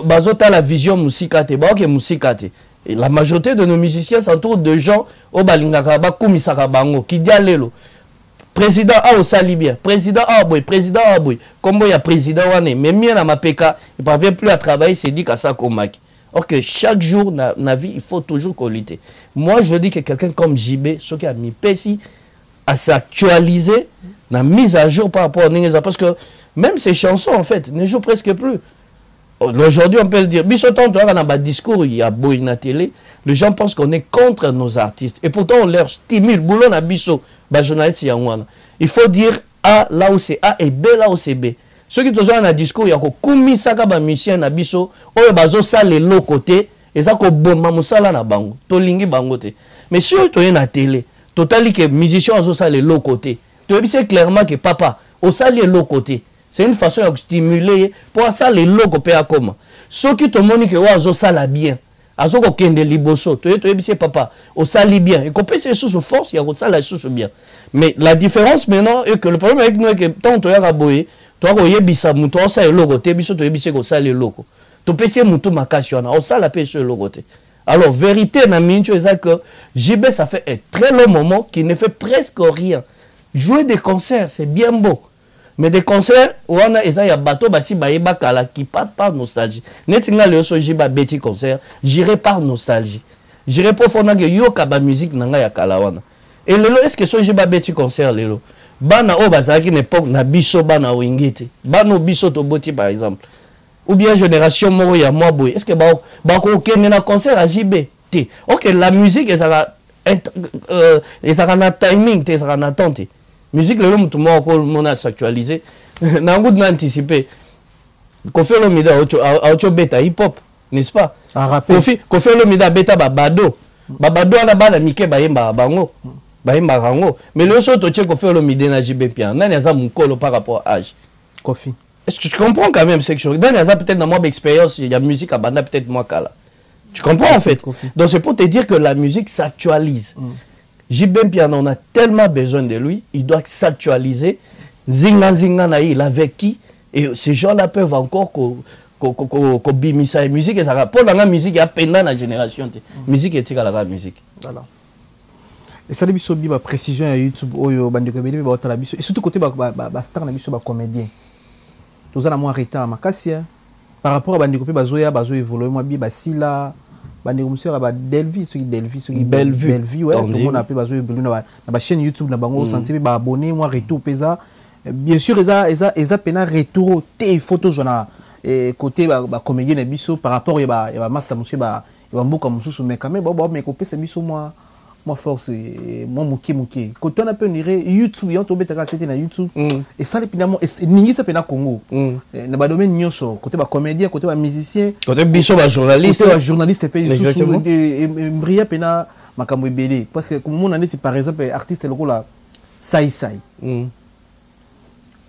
bazota la vision musikate baoke musikate et la majorité de nos musiciens s'entourent de gens au balingaka ba kumisaka bango qui dialelo président a osali bien président a boy comme il y a président wane mais mien na mapeka il parvient plus à travailler c'est dit qu'à ça komaki. Or que chaque jour na vie il faut toujours qualité. Moi je dis que quelqu'un comme JB ce qui a mis pesi à s'actualiser la mise à jour par rapport à Ningeza parce que même ces chansons en fait ne jouent presque plus. Aujourd'hui, on peut le dire. Bisoton, tu as un discours, il y a beau na télé. Les gens pensent qu'on est contre nos artistes. Et pourtant, on leur stimule. Boulon à biso, journaliste, il faut dire A là où c'est A et B là où c'est B. Ceux qui ont un discours, il y a koumi saka ba musicien na biso, oyo bazo sale l'autre côté, et ça ko bomba musala na bango, to lingi bango te. Mais si tu es na télé, totali que musicien ozo sale l'autre côté. Tu sais clairement que papa, au sale l'autre côté. C'est une façon de stimuler pour ça les logos paya comment. Ceux qui te montrent que ozo sala bien. Azo ko kende liboso, tu sais papa, au sali bien. Et qu'on peut se sous force, il y a sala sous bien. Mais la différence maintenant est que le problème avec nous est que tant tu as raboyé, tu as yebisa muto ça le logo, te biso to yebise ko sala le logo. Tu peux essayer muto makasiona, au sala pe ce logo te. Alors vérité na mincho est que JB ça fait un très long moment qu'il ne fait presque rien. Jouer des concerts, c'est bien beau. Mais des concerts, on a un bateau qui part par nostalgie. Netinga le sojiba beti concert, j'irai par nostalgie. J'irai profondément que yo kaba musique nanga ya kalawana. Et lelo est-ce que sojiba beti concert lelo? Bana o bazaki n'époque na biso bana wingiti. Bana biso to boti par exemple. Ou bien génération moro ya moi boy. Est-ce que ba ko kene na concert à JB? OK, la musique ezala na timing, ezala na attente. Musique le tout monde a s'actualiser na goût d'anticiper Kofi Olomide a beta hip hop n'est-ce pas Kofi Olomide beta babado ana bana mike bayemba bango rango mais le so to Kofi Olomide na JB Piano nani aza mukolo par rapport à âge Kofi. Est-ce que tu comprends quand même ce que je nani aza peut-être dans moi expérience il y a musique à banda peut-être moi kala tu comprends en fait Kofi. Donc c'est pour te dire que la musique s'actualise. JB Piano, on a tellement besoin de lui, il doit s'actualiser. Zinga na il avec qui et ces gens-là peuvent encore bimisa musique et ça pour la musique il y a pendant la génération musique et tika la musique. Voilà. Et ça biso bi ba précision à YouTube oyo bandeko beli ba otala biso et surtout côté ba star na biso ba comédien. Tous en a moins arrêté à Makasia par rapport à bandeko pe bazo évoluer moi bi ba sila bandeko monsieur ba Delvi ceux qui Bellevue ouais on appelle bazo na ba chaîne YouTube na bango senti ba abonné moi retour pesa bien sûr eza pena retour te photo jona et côté ba comédien na biso par rapport ya ba master monsieur ba mboka mususu mais quand même mais ko pesa biso moi force moi muki quand on a peu nire YouTube yon tombé ta c'était na YouTube et ça finalement ningi ça pena Congo na ba domaine nyonso côté ba comédien côté ba musicien côté biso ba journaliste pe exactement et bria pena makambo ebele parce que comme mon année par exemple artiste le là sai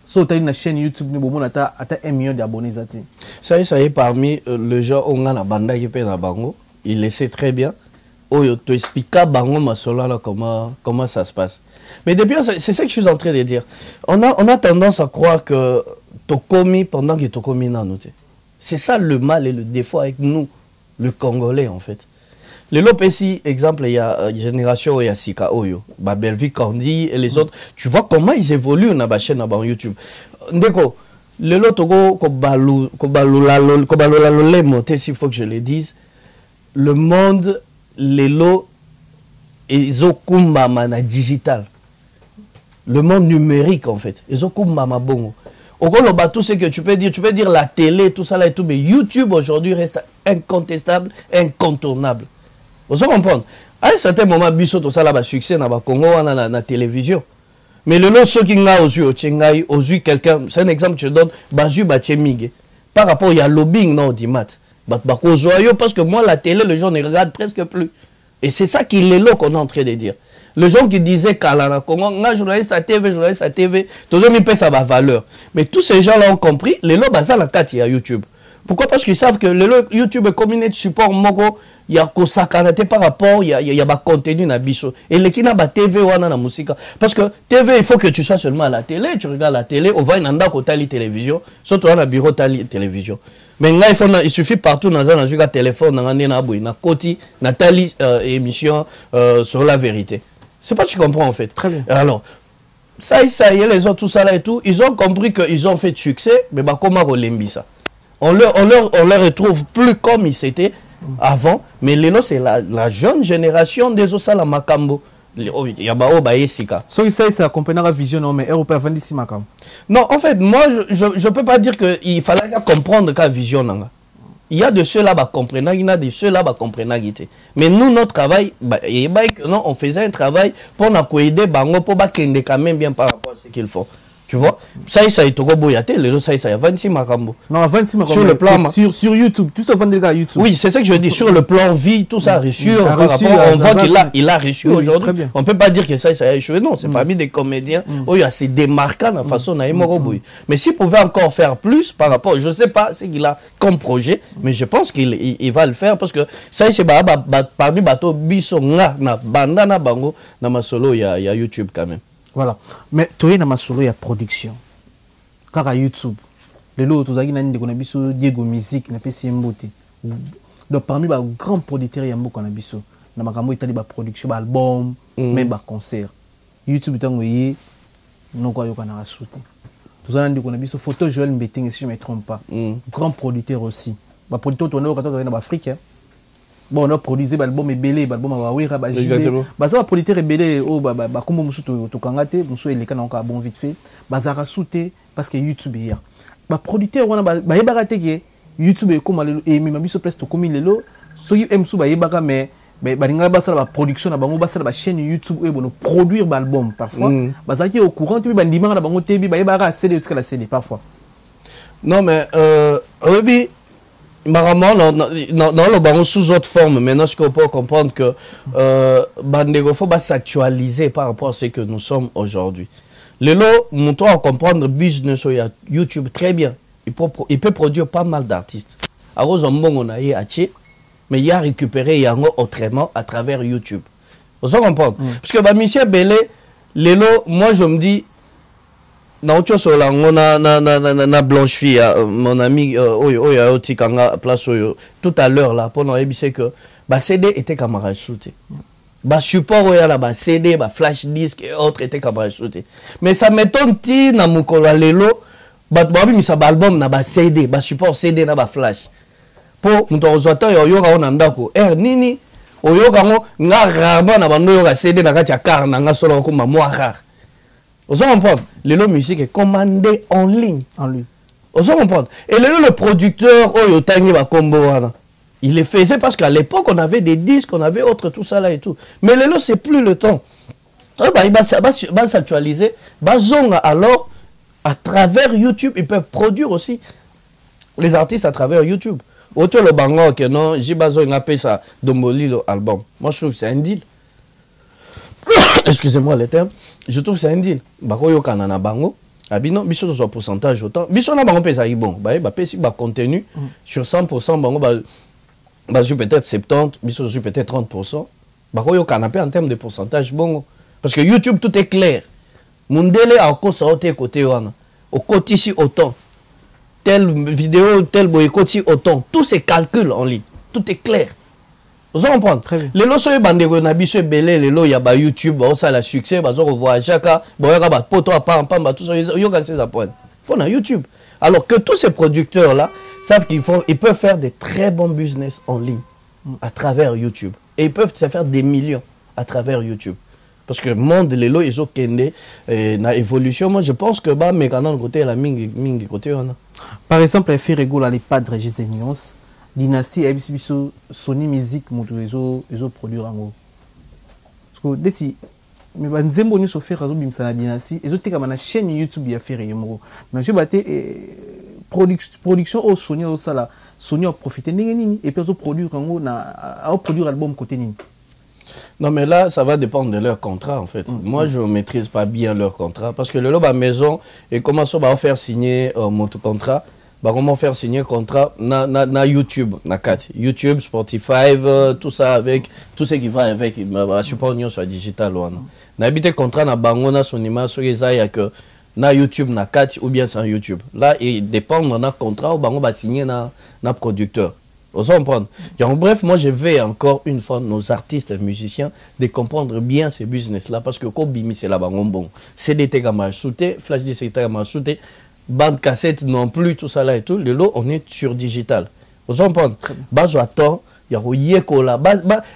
so tu as une chaîne YouTube ni bon ata 1 million d'abonnés zati ça est parmi les gens on a la banda qui pe na bango il le sait très bien. Oh, tu expliques bango masolo là comment ça se passe. Mais depuis c'est ça que je suis en train de dire. On a tendance à croire que tu commis pendant que tu commis non. C'est ça le mal et le défaut avec nous, le Congolais en fait. Le Lopesi, exemple, il y a génération il y a Sika Oyo, Bellevue Kandi et les autres. Tu vois comment ils évoluent dans la chaîne dans YouTube. Ndeko, le Lotogo kobalula monter s'il faut que je le dise. Le monde les lots ils ont na digital. Le monde numérique en fait. Ils ont bongo. Au gros, tout ce que tu peux dire la télé, tout ça là et tout, mais YouTube aujourd'hui reste incontestable, incontournable. Vous comprenez? À un certain moment, biso tout ça là succès na Congo na télévision. Mais le lot ceux qui nga aux yeux quelqu'un, c'est un exemple que je donne, bazu batchemige. Par rapport il y a lobbying non dimat. Parce que moi, la télé, les gens ne regardent presque plus. Et c'est ça qui est là qu'on est en train de dire. Les gens qui disaient qu'Alana Congo, un journaliste à TV, tout le monde paie sa valeur. Mais tous ces gens-là ont compris, les lots basés la carte, il y a YouTube. Pourquoi? Parce qu'ils savent que le YouTube est combiné de support moko, il y a kosakanate par rapport, il y a ba contenu na biso. Et les qui n'a ba TV wana na musique. Parce que TV, il faut que tu sois seulement à la télé, tu regardes la télé, on va inanda ko tali télévision, surtout à la bureau tali télévision. Mais là, il suffit partout dans un téléphone, dans un côté, dans tali émission sur la vérité. C'est pas que tu comprends en fait. Très bien. Alors, ça y est, les autres, tout ça là et tout, ils ont compris qu'ils ont fait de succès, mais bah comment on ça? On leur retrouve plus comme ils étaient avant, mais les c'est la jeune génération des Osala Makambo. Il y a ça accompagné la vision, mais Europe ici Makambo. Non, en fait, moi, je ne peux pas dire qu'il fallait comprendre la vision. Il y a de ceux-là qui comprennent, il y a de ceux-là qui comprennent. Mais nous, notre travail, on faisait un travail pour aider Bango, pour qu'ils quand même bien par rapport à ce qu'ils font. Tu vois, ça y est, Togo Boyate, ça y est, 26 Makambo. Non, 26 Makambo. Sur le plan. Sur YouTube, tout ça, YouTube. Oui, c'est ça que je dis. Sur le plan vie, tout ça a reçu. Par rapport, on voit qu'il a reçu aujourd'hui. On ne peut pas dire que ça a échoué. Non, c'est parmi des comédiens. Oh, il y a ces démarquants de la façon dont mais s'il pouvait encore faire plus par rapport, je ne sais pas ce qu'il a comme projet, mais je pense qu'il va le faire parce que ça y est, c'est parmi bateau Bissonga, Bandana Bango, dans ma solo, il y a YouTube quand même. Voilà. Mais tu as solo, il y a production. Car à YouTube, les autres, tu as Diego Musique, donc parmi les grands producteurs, il y a beaucoup de production, d'albums, même de concerts. YouTube, tu as dit tu as dit photo Joël Mbeting, si je ne me trompe pas. Grand producteur aussi. Producteur, tu as dit en Afrique. Bon, on a produit des albums belé, album Awawira, exactement. Baza producteur belé, oh comme musu to kangate, musu eleka na ka bon vite fait. Bazara souté parce que YouTube est là. Ba producteur wana ba yebaka teke YouTube est comme et même biso place to comme lelo, so yemsu ba yebaka mais balinga basala ba production na bango basala ba chaîne YouTube et bon produire ba album parfois. Bazaki au courant tu ba ndimanga na bango tebi ba yebaka CD tu la CD parfois. Non mais Rebi Maramon, dans le baron sous autre forme, maintenant je peux comprendre que Bandego faut s'actualiser par rapport à ce que nous sommes aujourd'hui. Le lot, nous devons comprendre business sur YouTube très bien. Il peut produire pas mal d'artistes. À cause on a mais il a récupéré autrement à travers YouTube. Vous comprenez? Parce que Michel Belé, le lot, moi je me dis. Na blanche fille mon ami place tout à l'heure là pendant c'est que CD était camarade shooté support là CD flash disque et autres était camarade shooté mais ça m'étonne ti na mukolo lelo album na CD support CD na flash po muto ozwata yo yoka ona ndako nini oyoka ngo nga rarement na bando yoka CD na kati ya car na nga solo ko moi rare. Vous comprenez? Le musique est commandé en ligne. Vous comprenez? Et le producteur oyo tangi ba kombo wana. Il le faisait parce qu'à l'époque on avait des disques, on avait autre tout ça là et tout. Mais le c'est plus le temps. Il va s'actualiser, alors à travers YouTube, ils peuvent produire aussi les artistes à travers YouTube. Autre le bango que non, j'ai besoin d'appeler ça Domboli l'album. Moi je trouve que c'est un deal. Excusez-moi le terme. Je trouve que c'est un deal. Bako yo kanana bango. Abino biso so pourcentage autant. Biso na bango pesa bon. Ba pesi ba contenu sur 100% bango ba peut-être 70, biso peut-être 30%. Bako yo kanapé en termes de pourcentage bongo. Parce que YouTube tout est clair. Mundele a encore sorti côté wana. Au côté ici autant. Telle vidéo, tel boycott autant. Tout se calcule en ligne. Tout est clair. Vous comprenez? Les lots sont bandés na biso belé les lots ya ba YouTube, ça la succès, ba zo revoir chaka, boyaka ba poto pam tout ça yo kan ces points. Pour YouTube. Alors que tous ces producteurs là savent ils peuvent faire des très bons business en ligne à travers YouTube et ils peuvent se faire des millions à travers YouTube. Parce que le monde les lots ils ont kende na évolution. Moi je pense que ba mécanon côté la mingi côté on a. Par exemple, fait rigolo les pas de registre des nuances. Dynastie ABC Sony Music moto ezo produire en parce que deti mais banzembo ni so faire azo bimsa na Dynastie ezo teka na chaîne YouTube ya faire yemo mais je baté production au Sony au sala Sony a profité nini et puis azo produire en na produire album côté nini. Non mais là ça va dépendre de leur contrat en fait. Moi je maîtrise pas bien leur contrat parce que le loba maison et comment ça va faire signer mon contrat. Bah, comment faire signer un contrat na YouTube, na 4. YouTube, Spotify, tout ça avec, tout ce qui va avec, je suis pas union sur digital. Na habité contrat na bango na son image sur les aïe que na YouTube na 4 ou bien sans YouTube. Là, il dépend de notre contrat ou bango va signer na producteur. Vous comprenez? Bref, moi je vais encore une fois nos artistes et musiciens de comprendre bien ces business-là parce que comme Bimi c'est la bango bon. CDT comme souté, Flash D c'est comme souté. Bande cassette non plus, tout ça là et tout. Le lot, on est sur digital. Vous comprenez? Bazo attend, il y a Yékola.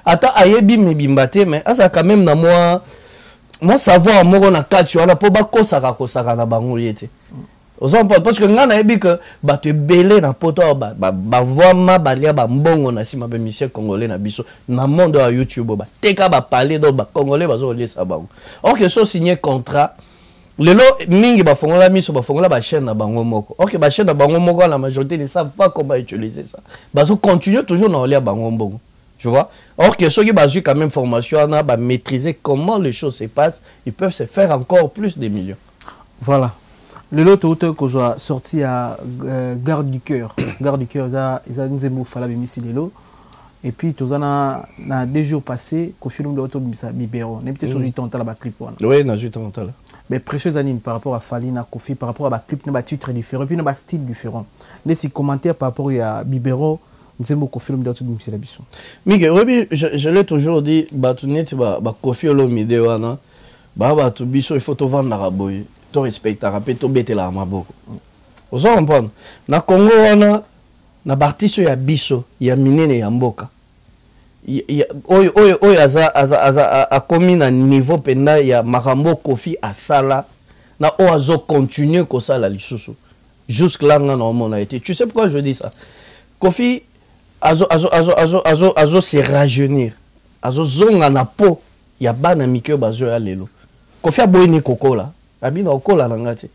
Attends, ayebi me bimbate, mais ça quand même na moi savoir moi on a quatre, on a pas kosaka na bango yete. Vous comprenez? Parce que ngana yebi que ba te belé na poto ba voix ma balia ba mbongo na sima ba monsieur congolais na biso na monde à YouTube ba teka ba parler donc ba congolais bazo lier ça bango. Or que so signer contrat le lot mingi ba fongola miso ba fongola ba chaîne na bango moko. OK ba chaîne na bango moko la majorité ne savent pas comment utiliser ça. Ba so continue toujours na olia bango mbongo. Tu vois? Or que ceux qui basent quand même formation na ba maîtriser comment les choses se passent, ils peuvent se faire encore plus des millions. Voilà. Le lot auteur que soit sorti à Garde du cœur. Garde du cœur ils a nzembo fala bimisi lelo. Et puis tous na 2 jours passés ko film de auto bimisa Bibero. Ne peut-être sur du temps la ba clip wana. Oui, na du temps là. Mais précieux anime par rapport à Falina Kofi, par rapport à clip, na titre différent, puis na style différent. Les commentaires par rapport à Bibero, nous avons Kofi l'homme d'autres bimsi la biso. Miguel, je l'ai toujours dit, batuneti ba Kofi l'homme idéana, ba tu biso il faut te vendre la boy, to respecter, rappeler, to bete la maboko. Vous comprenez? Na Congo wana na bartiso ya biso, ya minene ya mboka. Oyo a commis na niveau penda ya makambo Kofi a sala na o azo continuer ko sala lisusu jusque là on a été. Tu sais pourquoi je dis ça? Kofi azo se rajeunir, azo zonga na po ya bana mikyo bazo ya lelo. Kofi a boyini kokola abina okola na ngati.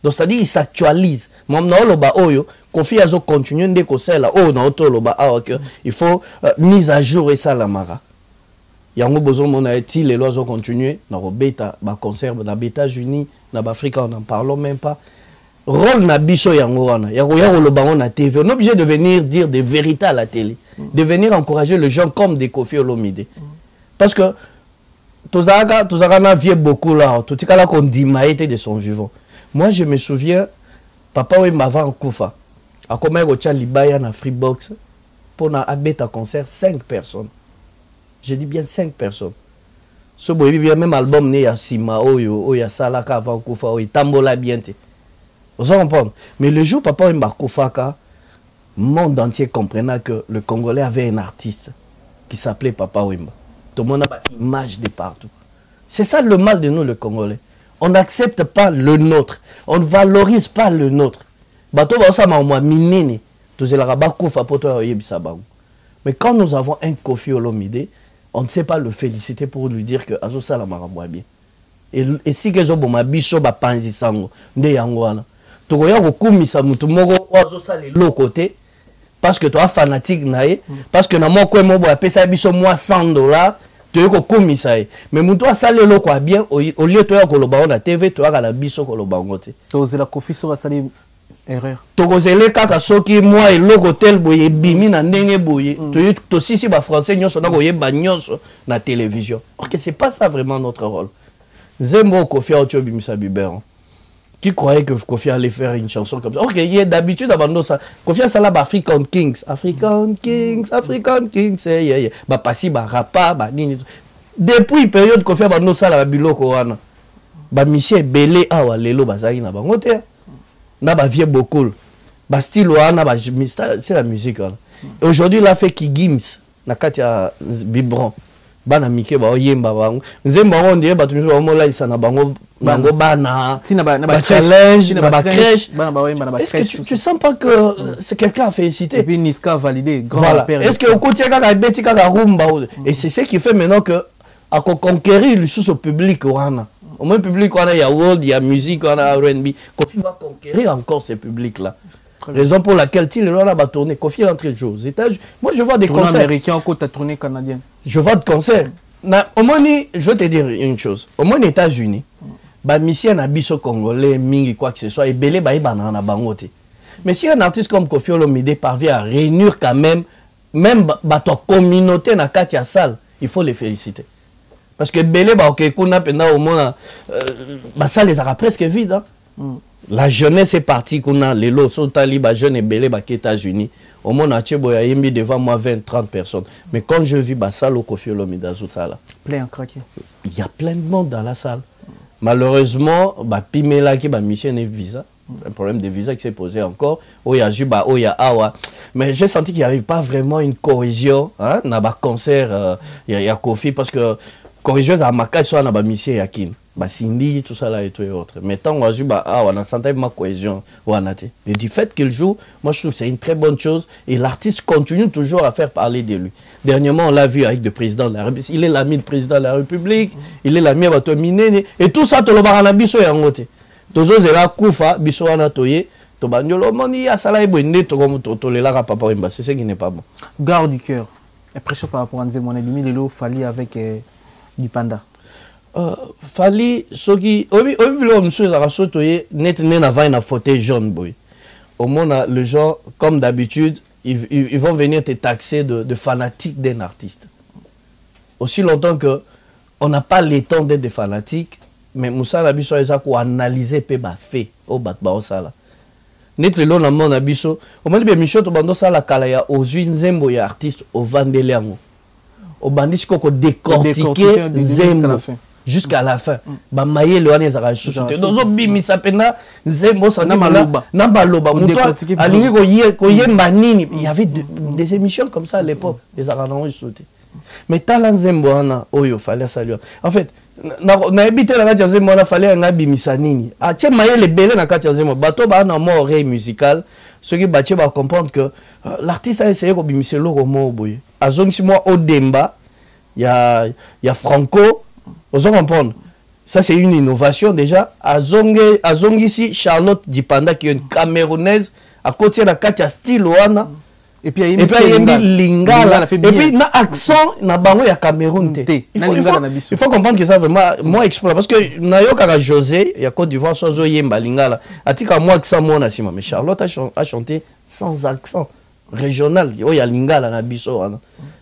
Donc c'est-à-dire il s'actualise. Mon loba oyo Kofi azo continuer de kosela oh na oto loba que il faut mise à jour et ça la mara. Yango bozo mona eti les lois ont continué na beta ba conserve na États-Unis na Afrique on n'en parlons même pas. Rôle na biso yango wana ya loba on na TV. On est obligé de venir dire des vérités à la télé, de venir encourager les gens comme des Kofi Olomide. Parce que tozaka na vie beaucoup là, tout kala qu'on dit maïté de son vivant. Moi, je me souviens, papa oui m'avait en Koufa. A comment il Libaya na Freebox pour na abeta concert 5 personnes. Je dis bien 5 personnes. Ce boy bien même album né ya Sima oyo ya Salaka avant Koufa oyo tambola bien te. Vous comprenez? Mais le jour papa oui m'a Koufa ka monde entier comprenait que le Congolais avait un artiste qui s'appelait Papa Wemba. Tout le monde a une image de partout. C'est ça le mal de nous, les Congolais. On n'accepte pas le nôtre. On ne valorise pas le nôtre. Mais quand nous avons un Kofi Olomide, on ne sait pas le féliciter pour lui dire que Azosa la marambwa bien. Et si que ma bicho ba panzi sango nde yangwana. Tokoya ko kumisa mutu moko Azosa le l'autre côté parce que toi fanatique nae parce que na mo ko mo ba pesa bicho moi $100 tu ko kumisa e. Mais mutu asale loko bien au lieu to ya ko loba na TV to ya la bicho ko loba ngote. To la Kofi so asali erreur. Tokozele kaka soki moi et logo tel boye bimi na ndenge boye to sisi ba français nyonso na koyeba nyonso na télévision. OK, c'est pas ça vraiment notre rôle. Zembo Kofi Otio bimisa Biberon. Qui croyait que Kofi allait faire une chanson comme ça? OK, il est d'habitude avant ça. Kofi ça là African Kings, African Kings, African Kings, yeah. Ba pasi ba rapa ba nini. Depuis période Kofi avant ça la biloko wana. Ba monsieur belé awa lelo bazaki na bango te. Na ba vieux beaucoup ba style wana ba c'est la musique wana. Aujourd'hui il a fait qui Gims na katia Bibron bana mike ba oyemba bango nzemba on dirait ba tumiso ba mola isana bango bana na challenge na ba crèche bana ba oyemba na ba crèche. Est-ce que tu sens pas que c'est quelqu'un à féliciter? Et puis Niska a validé grand voilà. Père. Est-ce que au côté kaka beti kaka rumba et c'est ce qui fait maintenant que à conquérir le sous au public wana. Au moins, public, il y a world, il y a musique, il y a R&B. Kofi va conquérir encore ces publics-là. Raison pour laquelle il va tourner. Kofi est entré de jouer aux États-Unis. Moi, je vois des concerts. Américain, encore ta tournée canadienne. Je vois des concerts. Au moins, je vais te dire une chose. Au moins, aux États-Unis, les musiciens n'habitent congolais, mingi, quoi que ce soit, et belé, na bangote. Mais si un artiste comme Kofi Olomide parvient à réunir quand même ta communauté dans la salle, il faut les féliciter. Parce que Belé, au moins, ça les aura presque vide. Hein? La jeunesse est partie, les lots sont allés, jeunes et Belé, aux États-Unis. Au moins, il y a devant moi 20-30 personnes. Mais quand je vis ça, le Kofi Olomide, plein à craquer. Il y a plein de monde dans la salle. Malheureusement, Pimela qui mission et visa. Un problème de visa qui s'est posé encore. Mais j'ai senti qu'il n'y avait pas vraiment une cohésion hein, dans le concert. Il y a Kofi parce que corrigeuse à Makai soit na ba mission yakin ba Cindy tout ça là et tout et autres mais tant on a vu on a senti ma cohésion et du fait qu'il joue moi je trouve que c'est une très bonne chose et l'artiste continue toujours à faire parler de lui. Dernièrement on l'a vu avec le président de la République, il est l'ami du président de la République, il est l'ami de Minene et tout ça to lo barana biso ya ngote tozo zela kufa biso wana toye to banjolo moni ya sala ebwende to comme to lelaka Papa Wemba, c'est ce qui n'est pas bon. Garde du cœur. Impression par rapport à Nzembo Nabimi lelo Fali avec du Panda. Fali soki obi bilo monsieur Zarasotoye net na va na fauteuil jaune boy. Au monde les gens comme d'habitude ils vont venir te taxer de fanatique d'un artiste. Aussi longtemps que on n'a pas le temps d'être des fanatiques mais Moussa Labiso eza ko analyser pe ba fait au bat ba osala. Net le long na biso au monde be mission to bando sala kala ya ozui Nzembo ya artiste au Vandeliango. Au bandit qu'on décortiquer Nzembo jusqu'à la fin. Ba maye le wana ezaka susute. Dozo bimi sapena Nzembo santi na baloba muto alingi ko yemba nini. Il y avait des émissions comme ça à l'époque. Les arrangements sauté. Mais talent Nzembo wana oyo fallait saluer. En fait, na habité la radio Nzembo wana fallait na bimisa nini. A tie maye le belé na kati Nzembo. Bato ba na mo oreille musicale. Ceux qui battent va comprendre que l'artiste a essayé de bimisa loko mo boye. Azongisi moi au Demba, il y a Franco, vous comprendre. Ça c'est une innovation déjà. Azongisi Charlotte Dipanda qui est une Camerounaise à côté de la Katia style wana. Et puis il y a Lingala. Et puis na accent na bango ya Cameroun. Il faut comprendre que ça vraiment moi explore parce que na yo kaka José ya Côte d'Ivoire sozo yemba Lingala. Atika moi accent mona sima mais Charlotte a chanté sans accent régional. Il y a Lingala na biso wana.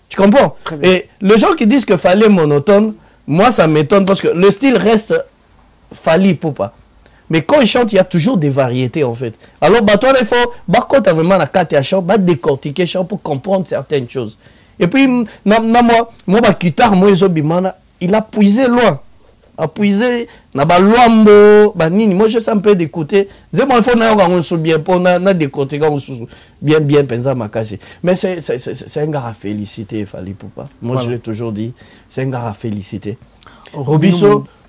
Tu comprends? Et les gens qui disent que fallait monotone, moi ça m'étonne parce que le style reste Fali Poupa. Mais quand il chante, il y a toujours des variétés en fait. Alors, toi, il faut, quand tu as vraiment la carte à chant, décortiquer chant pour comprendre certaines choses. Et puis, moi, guitare, il a puisé loin. puiser na ba loambo ba nini. Moi je sais un peu d'écouter. C'est moi il faut na on sou bien pour na décoter quand on bien pensa makasi. Mais c'est un gars à féliciter Fally Ipupa. Moi voilà. Je l'ai toujours dit, c'est un gars à féliciter.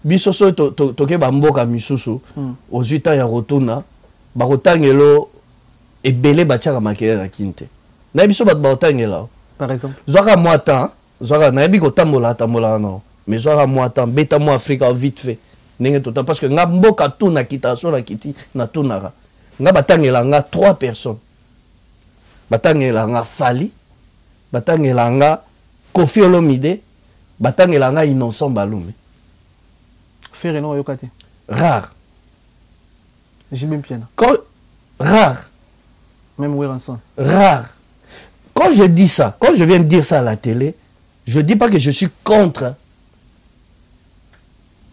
Biso so toke ba mboka misusu aux 8 ans ya rotuna ba rotangelo ebele ba tchaka makele na kinte. Na biso ba rotangela. Par exemple. Zoka moi temps, zoka na bi ko tambola non. Mais zoka moi temps beta moi Afrika vite fait. Ndenge tota parce que nga mboka tout na kitation na kiti na tunara. Nga batangela nga 3 personnes. Batangela nga Fally, batangela nga Koffi Olomide, batangela nga Innocent Balumé. Faire non yokate. Rare. J'ai même piano. Rare. Même Weranson. Rare. Quand je dis ça, quand je viens de dire ça à la télé, je ne dis pas que je suis contre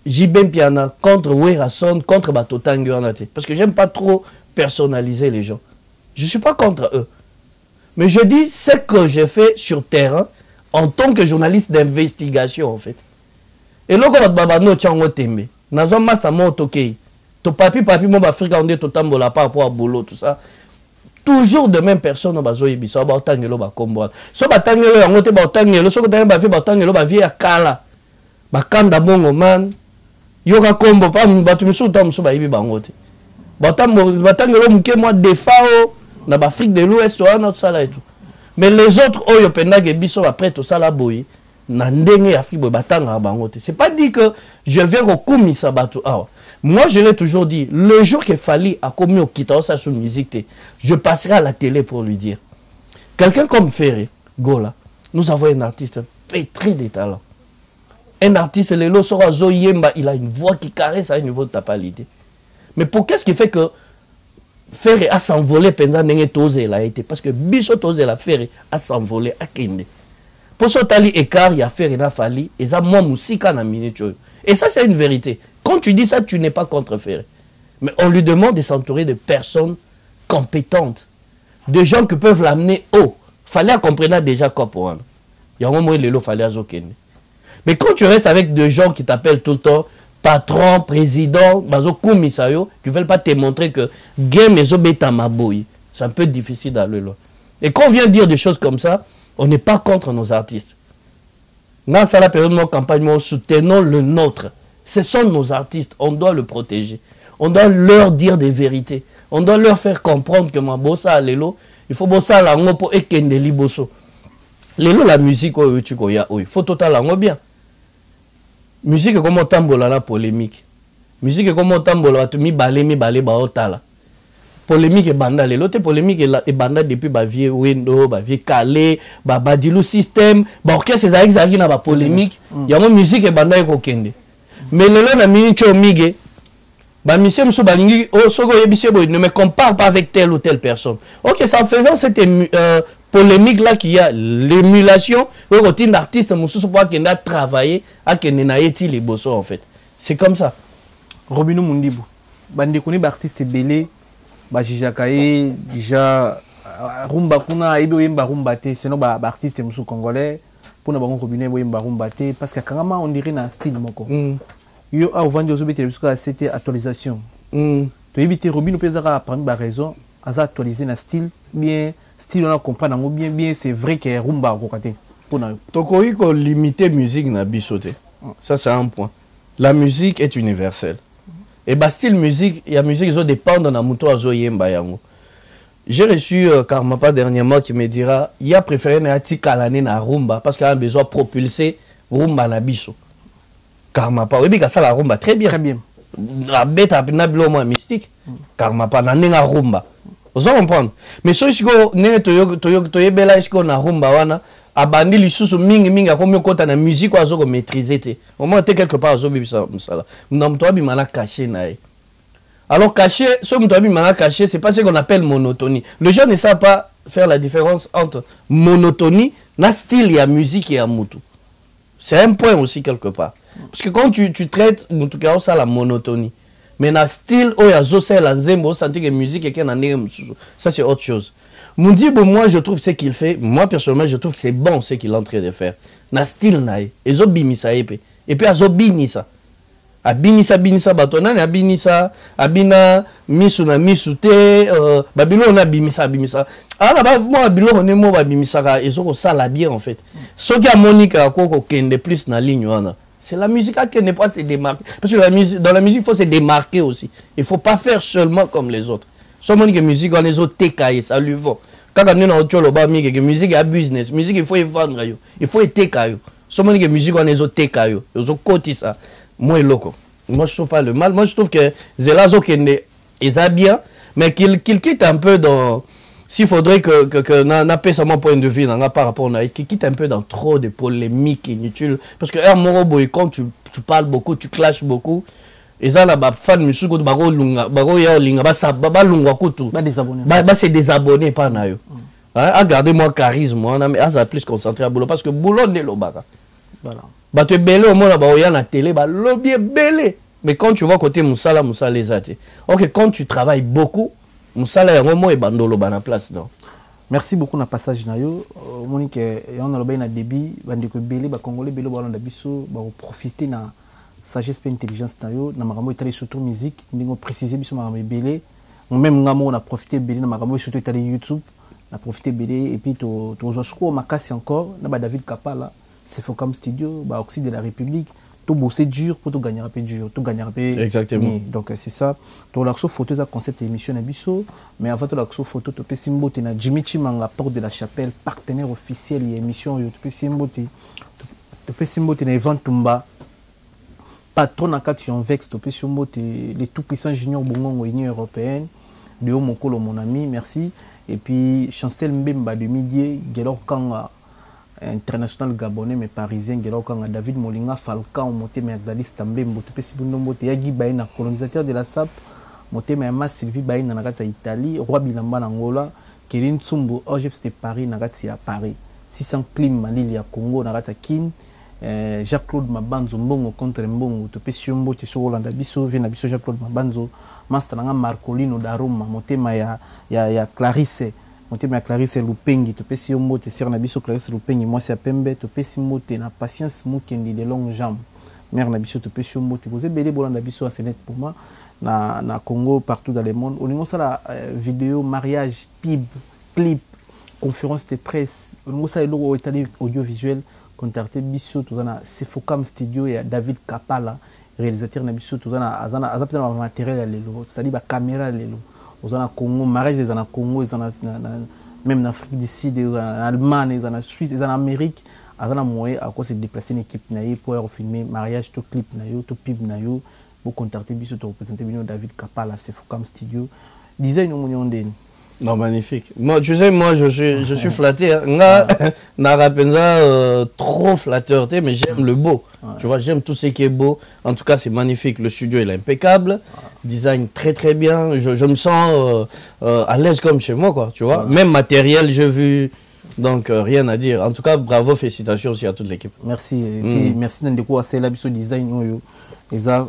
Jibem Piana, contre Weranson, contre Batotangi Wanate. Parce que j'aime pas trop personnaliser les gens. Je ne suis pas contre eux. Mais je dis ce que j'ai fait sur terrain en tant que journaliste d'investigation en fait. Et là, quand baba no chango tembe, nazo masa mo tokei, to papi mo ba Afrika onde to tambola par rapport à boulot tout ça. Toujours de même personne no bazo yebisa ba otangelo ba kombo. So ba tangelo yango te ba otangelo, so ko tangelo ba vie ya kala. Ba kanda bongo man. Yoka kombo pa batu misu to musu ba yibi bango te. Ba tangelo muke moi defao na ba Afrique de l'Ouest wana tout ça là et tout. Mais les autres oyo penda ke biso ba prêt tout ça là boyi. C'est pas dit que je vais recourir ça. Moi, je l'ai toujours dit, le jour que Fally a commis au Kitao sa sur musique, je passerai à la télé pour lui dire. Quelqu'un comme Ferré, Gola, nous avons un artiste pétri de talent. Un artiste, le Losora Zoyemba, il a une voix qui caresse à un niveau de tapalité. Mais pour qu'est-ce qui fait que Ferré a s'envolé pendant que Tozé l'a été? Parce que Bicho Tozé la Ferré a s'envolé à Kende. Pour ce tali écart, il y a fait Rena Fally, et ça, moi, Moussika na minute. Et ça, c'est une vérité. Quand tu dis ça, tu n'es pas contre Ferré. Mais on lui demande de s'entourer de personnes compétentes, de gens qui peuvent l'amener haut. Fallait comprendre déjà quoi pour un. Il y a un moment où il fallait à Zokene. Mais quand tu restes avec des gens qui t'appellent tout le temps, patron, président, bazo komisayo, qui ne veulent pas te montrer que game est obéta maboy, c'est un peu difficile d'aller là. Et quand on vient dire des choses comme ça, on n'est pas contre nos artistes. Dans la période de nos campagnes, nous soutenons le nôtre. Ce sont nos artistes. On doit le protéger. On doit leur dire des vérités. On doit leur faire comprendre que ma bossa à l'élo, il faut bossa la ngo pour ekendeli bosso. L'élo, la musique, il faut totalement bien. Musique comme tambola la polémique. Musique comme tambola, mi balé baotala. Polémique et banda l'autre polémique et banda depuis ba vieux window ba vieux calé ba badilu système ba orchestre ça exagère na ba polémique il y a une musique et banda ko kende mais le na minute omige ba monsieur muso balingi o soko yebise boy ne me compare pas avec telle ou telle personne. OK, ça en faisant cette polémique là qu'il y a l'émulation au côté d'artiste muso pour qu'il a travaillé à qu'il n'a été les bosso en fait. C'est comme ça. Robino Mundibu bandi koni ba artiste belé ba jijakaye déjà rumba kuna ibe yemba rumba te sinon ba artiste musu congolais pour na bango combiner yemba rumba te parce que kangama on dirait na style moko yo a vendre aux bêtes parce que c'était actualisation to éviter Robino pezaka prendre ba raison à actualiser na style bien style on a comprendre bien c'est vrai que rumba ko kate pour na to ko iko limiter musique na bisoté ça c'est un point. La musique est universelle. Et bah style musique, il y a musique qui dépend de la moto à Zoyemba yango. J'ai reçu Karmapa dernièrement qui me dira il a préféré n'ati kalane na rumba parce qu'il a besoin de propulser rumba na biso. Karmapa oui ça la rumba très bien. Très bien. La bête a bien bilo moins mystique. Karmapa na nenga rumba. Vous comprenez? Mais so siko ne toyebela isko na rumba wana abandi lisusu mingi akomi kota na musique ozo ko maîtriser te. Au moins te quelque part ozo bibisa musala. Mnamto bi mana caché na e. Alors caché, ce mto bi mana caché, c'est pas ce qu'on appelle monotonie. Les gens ne savent pas faire la différence entre monotonie na style et musique et mutu. C'est un point aussi quelque part. Parce que quand tu traites en tout cas ça la monotonie. Mais na style oyazo c'est la nzembo sentir que musique et qu'un ça c'est autre chose. Mundibu, moi je trouve ce qu'il fait, moi personnellement je trouve que c'est bon ce qu'il est en train de faire. Na style nae, ezo bimisa epe, et puis azo binisa. abinisa bato nani abina misu na misu te babilo na abimisa ala moi bilo ne mo babimisaka ezoko sala bien en fait ce qui a Monica ko kende plus na ligne wana c'est la musique qui n'est pas se démarquer parce que la musique dans la musique il faut se démarquer aussi il faut pas faire seulement comme les autres so Monica musique on les autres tekaye ça lui va kaka nina otcholo ba mi que musique à business musique il faut y vendre yo il faut tekayo so Monica musique on les autres tekayo zo koti ça moi loco. Moi je trouve pas le mal. Moi je trouve que Zelazo qui est bien, mais qu'il quitte un peu dans. S'il faudrait que n'a pas seulement point de vue par rapport à qu'il quitte un peu dans trop de polémiques inutiles. Parce que Morobo, quand tu parles beaucoup, tu clashes beaucoup. Et ça là, fan musuko baro lunga, baro ya linga, ba lunga kutu. Ba c'est désabonné par nayo. Regardez-moi charisme, on a mais ça plus concentré à boulot parce que boulot de l'obaka. Voilà. Bah tu es belé au moins là-bas, il y a la télé, bah lobby est belé. Mais quand tu vois côté Moussala les athées. Ok, quand tu travailles beaucoup, Moussala est vraiment et bandolo bana place non. Merci beaucoup na passage na yo. Monique, on a le bien na débit, bandiko belé, ba congolais belé ba landa biso, ba profiter na sagesse et intelligence na yo, na makambo etali surtout musique, ndingo préciser biso makambo belé. Même ngamo on a profité belé na makambo surtout etali YouTube, na profité belé et puis to zo makasi encore na ba David Kapala. C'est Focam Studio, bah, Oxy de la République, tout bosser dur pour tout gagner un peu dur, tout gagner un peu. Exactement. Donc c'est ça. Tout l'action photo, ça concept émission à Bisso, mais avant tout l'action photo, tu peux simboter na Jimmy Chimanga, porte de la chapelle, partenaire officiel et émission, tu peux simboter na Evan Tumba, patron à Kation Vex, tu peux simboter les tout puissants juniors Bongo Union européenne, de haut mon colo mon ami, merci. Et puis Chancel Mbemba de Midier, Gelor Kanga. International gabonais mais parisien ngelo kanga David Molinga Falcao motema ya Gladys Tambembo topesi bundo mbote ya Gibaina colonisateur de la SAP motema ya Mas Sylvie Baina na kati ya Italie Roi Bilamba na Angola Kéline Tsumbu OGF de Paris na kati ya Paris 600 Clim Malili ya Congo na kati ya Kin Jacques-Claude Mabanzo Mbongo contre Mbongo topesi mbote so Rolanda biso vena biso Jacques-Claude Mabanzo master na Marcolino da Roma motema ya Clarisse Motema ya Clarisse Lupengi, tu peux si on mote sur Nabiso Clarisse Lupengi, moi c'est à Pembe, tu peux si mote na patience moukendi de longues jambes. Mère Nabiso, tu peux si on mote. Vous avez belé bolan Nabiso à Sénète pour moi, na Congo, partout dans le monde. On a ça la vidéo, mariage, pib, clip, conférence de presse. On a ça le logo audiovisuel, contacté Bisso, tout ça c'est Focam Studio et David Kapala, réalisateur Nabiso, tout ça azapte na matériel à l'élo, c'est-à-dire la caméra à l'élo. Aux en Congo, mariage des en Congo, même en Afrique du Sud, en Allemagne, en Suisse, en Amérique, à un moyen à quoi se déplacer une équipe pour filmer mariage, tout clip, tout pib, pour contacter biso, pour représenter David Kapala, c'est Focam Studio. Design au million d'en. Non, magnifique. Moi, tu sais, moi, je suis flatté. Trop flatteur, mais j'aime le beau. Ouais. Tu vois, j'aime tout ce qui est beau. En tout cas, c'est magnifique. Le studio, il est impeccable. Design très, très bien. Je me sens à l'aise comme chez moi, quoi. Tu vois, même matériel, j'ai vu. Donc, rien à dire. En tout cas, bravo, félicitations aussi à toute l'équipe. Merci. Et puis, merci d'Andeko à Célabiso Design. Et ça,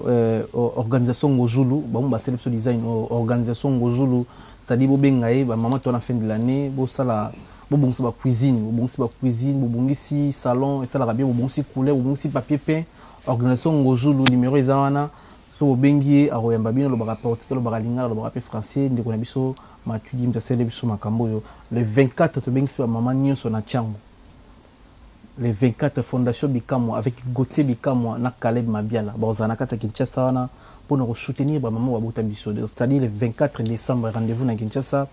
organisation Gozulu. Bon, bah, Célabiso Design, organisation Gozulu. C'est-à-dire que maman à la fin de l'année, bon ça va cuisine, bon salon, et ça la bien, bon couleur, bon papier peint, organisation Gozulu numéro ezana, so bengi a royamba bino le rapport le baralinga le rapport français de konabiso matudi mtasele biso makambo yo le 24 to bengi maman nyonso na chango. Le 24 fondation Bikamwa avec Gauthier Bikamwa na Caleb Mabiala, bazana kata Kinshasa wana pour nous soutenir maman Wabuta biso. C'est-à-dire le 24 décembre rendez-vous na Kinshasa.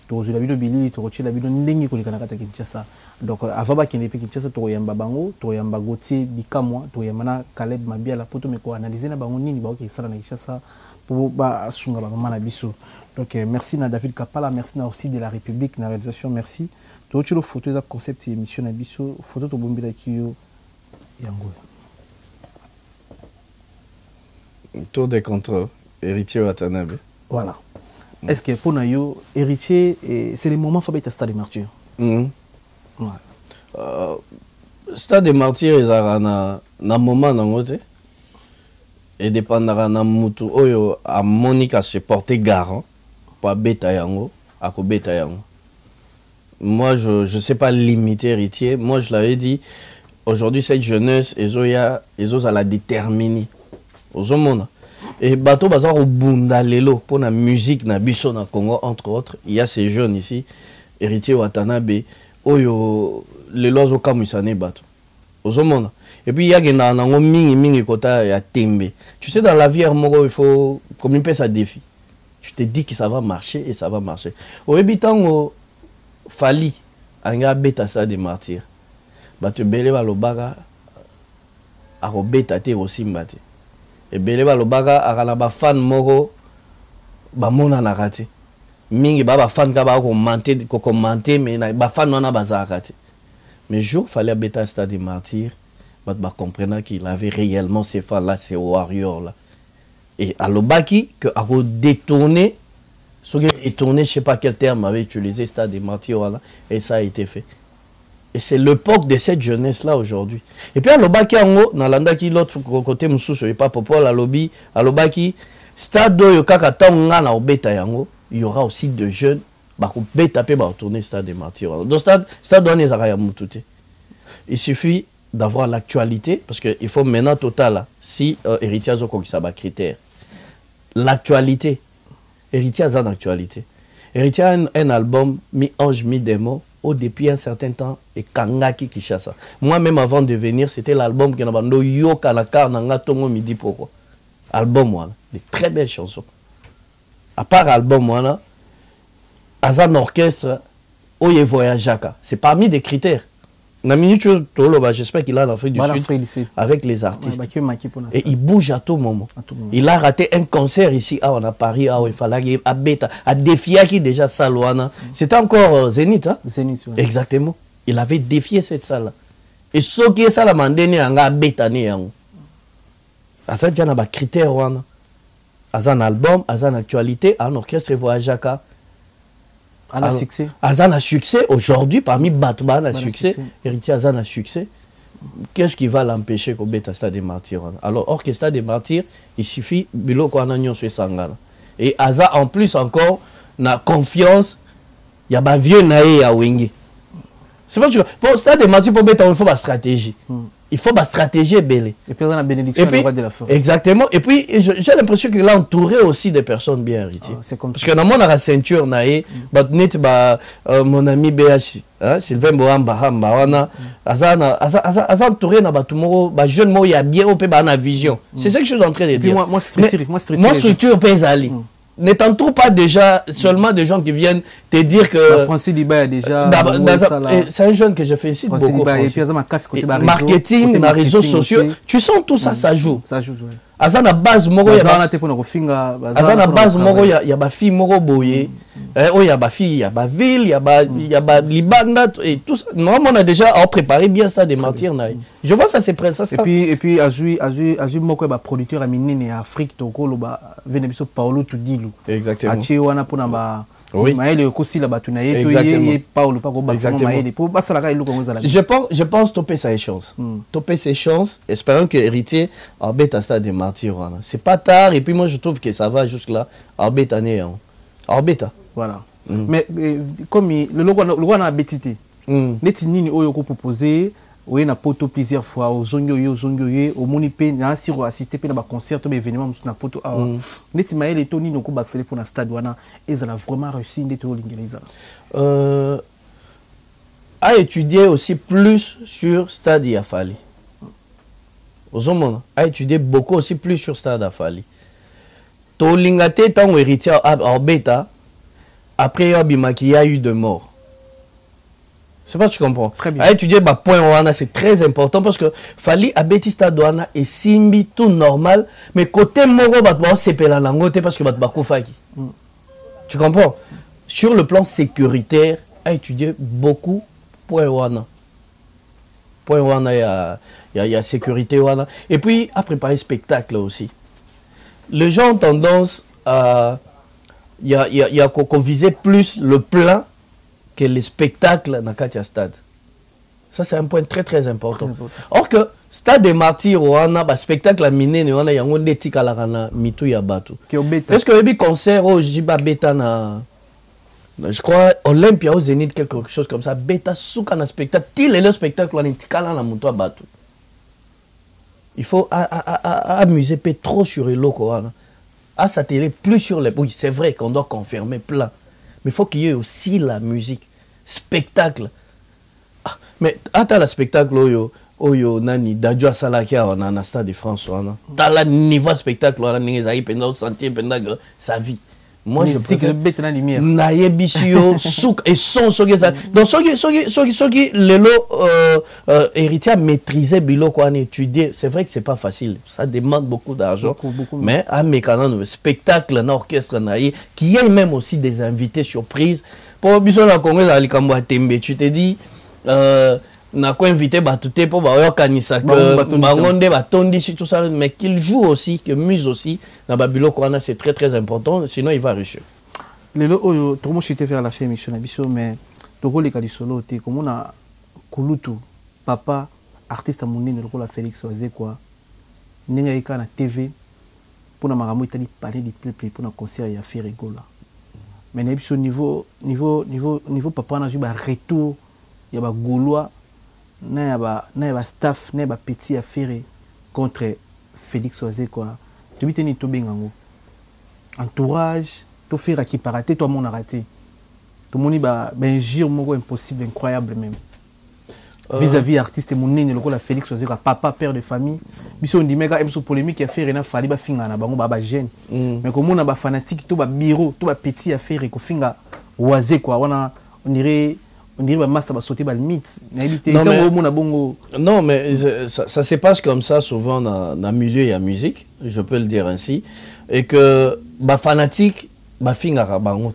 To la bino bilili to rochela bino ndenge ko likana kata Kinshasa. Donc avant ba kende pe Kinshasa to yamba bango, to yamba Gauthier Bikamwa, to yamba na Caleb Mabiala pour to me ko analyser na bango nini ba ko sala na Kinshasa pour ba sunga ba maman na biso. Donc merci na David Kapala, merci na aussi de la République na réalisation, merci. To chilo photo za concept émission na biso, photo to bombila kiyo yango. Tour des contrôles, héritier Watanabe. Voilà. Est-ce que pour nous, héritier, c'est le moment où il y a stade de martyr? Stade de martyr, il y a un moment dans le et dépendra de mutu oyo a Monica se porter garant pour beta yango, à ko beta yango. Moi, je ne sais pas limiter héritier. Moi, je l'avais dit, aujourd'hui, cette jeunesse, ils ont la déterminer. ozomona et bato baza ko bunda lelo pour la musique na biso na Congo entre autres. Il y a ces jeunes ici héritier Watanabe oyo lelo zo kamusane bato ozomona. Et puis il y a gena nango mingi kota ya tembe. Tu sais dans la vie moko il faut comme une pièce à défi. Tu te dis que ça va marcher et ça va marcher. Au habitant Fali anga beta ça des martyrs. Bato bele balobaga akobeta te osimba te. Et bele balobaga akana ba fan moko ba mona na kate. Mingi ba fan ka ba ko commenter mais na ba fan wana bazaka te. Mais jour fallait beta stade des martyrs, ba comprendre qu'il avait réellement ces fans là, ces warriors là. Et à l'obaki que a détourné ce qui est tourné, je sais pas quel terme avait utilisé stade des martyrs là, et ça a été fait. Et c'est l'époque de cette jeunesse-là aujourd'hui. Et puis à l'Obaki, dans l'autre côté, il pas popol à l'Obi, à l'Obaki, stade il y aura aussi de jeunes qui vont tourner stade des martyrs. Donc stade il suffit d'avoir l'actualité, parce qu'il faut maintenant total, si héritier a critère. L'actualité, héritier a une actualité. Héritier a un album, mi-ange, mi-démon. Depuis un certain temps, et Kangaki Kishasa. Moi-même, avant de venir, c'était l'album qui n'a Yo Kanakar Nanga Tongo Midi Poko. Album, voilà. Des très belles chansons. À part album, voilà, Azan Orchestre, Oye Voyajaka. C'est parmi des critères. J'espère qu'il a en Afrique du Sud avec les artistes. Et il bouge à tout moment. Il a raté un concert ici à Paris, il fallait à défier qui déjà Salouana. C'était encore Zénith. Hein? Zénith, ouais. Exactement. Il avait défié cette salle. Et ce qui est ça, la mandéné, on a bétané. Azan il y a des critères. Azan album, Azan actualité, un orchestre voyagaka. Azan a succès aujourd'hui parmi Batman a succès. Héritier Azan a succès. Qu'est-ce qui va l'empêcher qu'au bêta stade des martyrs? Alors orchestre des martyrs, il suffit bilo qu'on a sur Sangana. Et Azan en plus encore na confiance. Il y a pas vieux naé à Wingi. C'est pas tu pour stade des martyrs pour bêta il faut la stratégie. Il faut la stratégie belle. Et puis on a la bénédiction du roi de la forêt. Exactement. Et puis j'ai l'impression qu'il a entouré aussi des personnes bien héritiers. Parce que dans mon la ceinture naé, mon ami BH, Sylvain Bohamba Hamba, Azan entouré na batumoro, ba jeune mo ya bien au pe ba na vision. C'est ça que je suis en train de dire. Moi structure paysanne. N'étant pas déjà seulement des gens qui viennent te dire que Francis Liba déjà c'est un jeune que je félicite beaucoup. Marketing, les réseaux sociaux, tu sens tout ça, ça joue. Ça joue. Azana base moro ya Azana base moro ya ba fille moro boye. Oh ya ba fille, ya ba ville, ya ba libanda et tout ça. Normalement on a déjà préparé bien ça des martyrs na. Je vois ça c'est prêt ça. Et puis azui moko ba producteur a minene Afrique toko lo ba venebiso Paulo Tudilu. Exactement. Achi wana pona ba oui. Je pense topper sa chance. Topper ses chances, espérant que héritier arbête à stade des martyrs. C'est pas tard et puis moi je trouve que ça va jusque là. Arbête année. Arbête. Voilà. Mais comme le logo a bêtité. Neti nini oyo ko proposer oui na poto plusieurs fois aux zongoye au monipe na siro assister pe na ba concert to ba événement na poto awa neti maele to nini ko ba accéder pour na stade wana ezala vraiment réussi ndeto lingeleza a étudier aussi plus sur stade Yafali ozomona a étudier beaucoup aussi plus sur stade Yafali to lingate tant héritier Orbeta après il y a eu de morts. C'est pas tu comprends. À étudier bah point wana c'est très important parce que Fali a Betista douana et simbi tout normal mais côté moro bah c'est pela langote parce que bah bakufaki. Tu comprends? Sur le plan sécuritaire à étudier beaucoup point wana. Point wana il y a sécurité wana et puis à préparer spectacle aussi. Les gens ont tendance à il y a qu'on visait plus le plan que les spectacles dans Katia Stade. Ça, c'est un point très très important. Or que Stade des Martyrs, on a un spectacle à miner, on a un éthique à la mitou ya batu. Est-ce que le concert au Jiba Beta na je crois Olympia au Zénith quelque chose comme ça, Beta souka na spectacle, il est le spectacle on éthique à la moto à batu. il faut amuser trop sur les locaux. À sa télé, plus sur les... Oui, c'est vrai qu'on doit confirmer plein. Mais il faut qu'il y ait aussi la musique. Spectacle. Ah, mais attends le spectacle, oyo nani Dadjo Salakia on a stade de France. Dans le niveau spectacle, on a senti sa vie. Moi, je préfère Nayebisio, souk et son ça. Donc, ceux les héritiers maîtriser bilo qu'on étudié, c'est vrai que c'est pas facile. Ça demande beaucoup d'argent. Mais à mécanisme spectacle, un orchestre naïe, qui y a même aussi des invités surprises. Pour biso na Congrès à Likambo Tembe, tu te dis n'a quoi invité batouté pour kanisa que bangonde batondi tout ça, mais qu'il joue aussi, que muse aussi na babilo qu'on c'est très important, sinon il va réussir. Lelo oyo tout le monde chité faire la fin émission na biso, mais toko le kali solo te comme on a kulutu papa artiste monene le la Félix Oise quoi ninga ika na TV pour na makambo itali parler du peuple pour na concert ya faire rigola, mais na biso niveau papa na juba retour ya ba gaulois na ba staff na ba petit affaire contre Félix Oise quoi tu biteni to bengango entourage to faire qui paraté toi mon raté tout moni ba gire moko impossible incroyable même vis-à-vis artiste monene le la Félix Oise quoi papa père de famille biso ndi mega emso polémique affaire na fali ba finga na bango ba jeune mais comme on a ba fanatique to ba bureau to ba petit affaire ko finga Oise quoi on dirait massa va sauter le mythe. Non, mais ça se passe comme ça souvent dans le milieu et la musique, je peux le dire ainsi. Et que les fanatiques,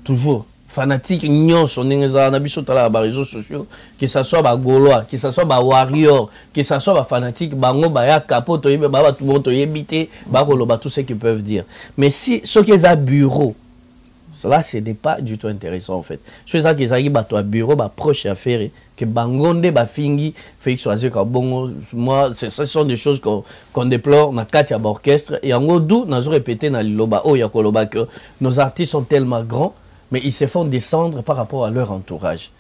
toujours fanatiques, on sur les réseaux sociaux, que ce soit les Gaulois, que ce soit les Warriors, que ce soit les fanatiques, tout ce qu'ils peuvent dire. Mais si ceux qui ont un bureau, cela, ce n'est pas du tout intéressant en fait. Je sais que ça un bureau proche à faire que bangonde fingi Félix Oise moi ce sont des choses qu'on déplore dans quatre orchestre et en gros d'où nous avons répété dans liloba yakoloba que nos artistes sont tellement grands mais ils se font descendre par rapport à leur entourage.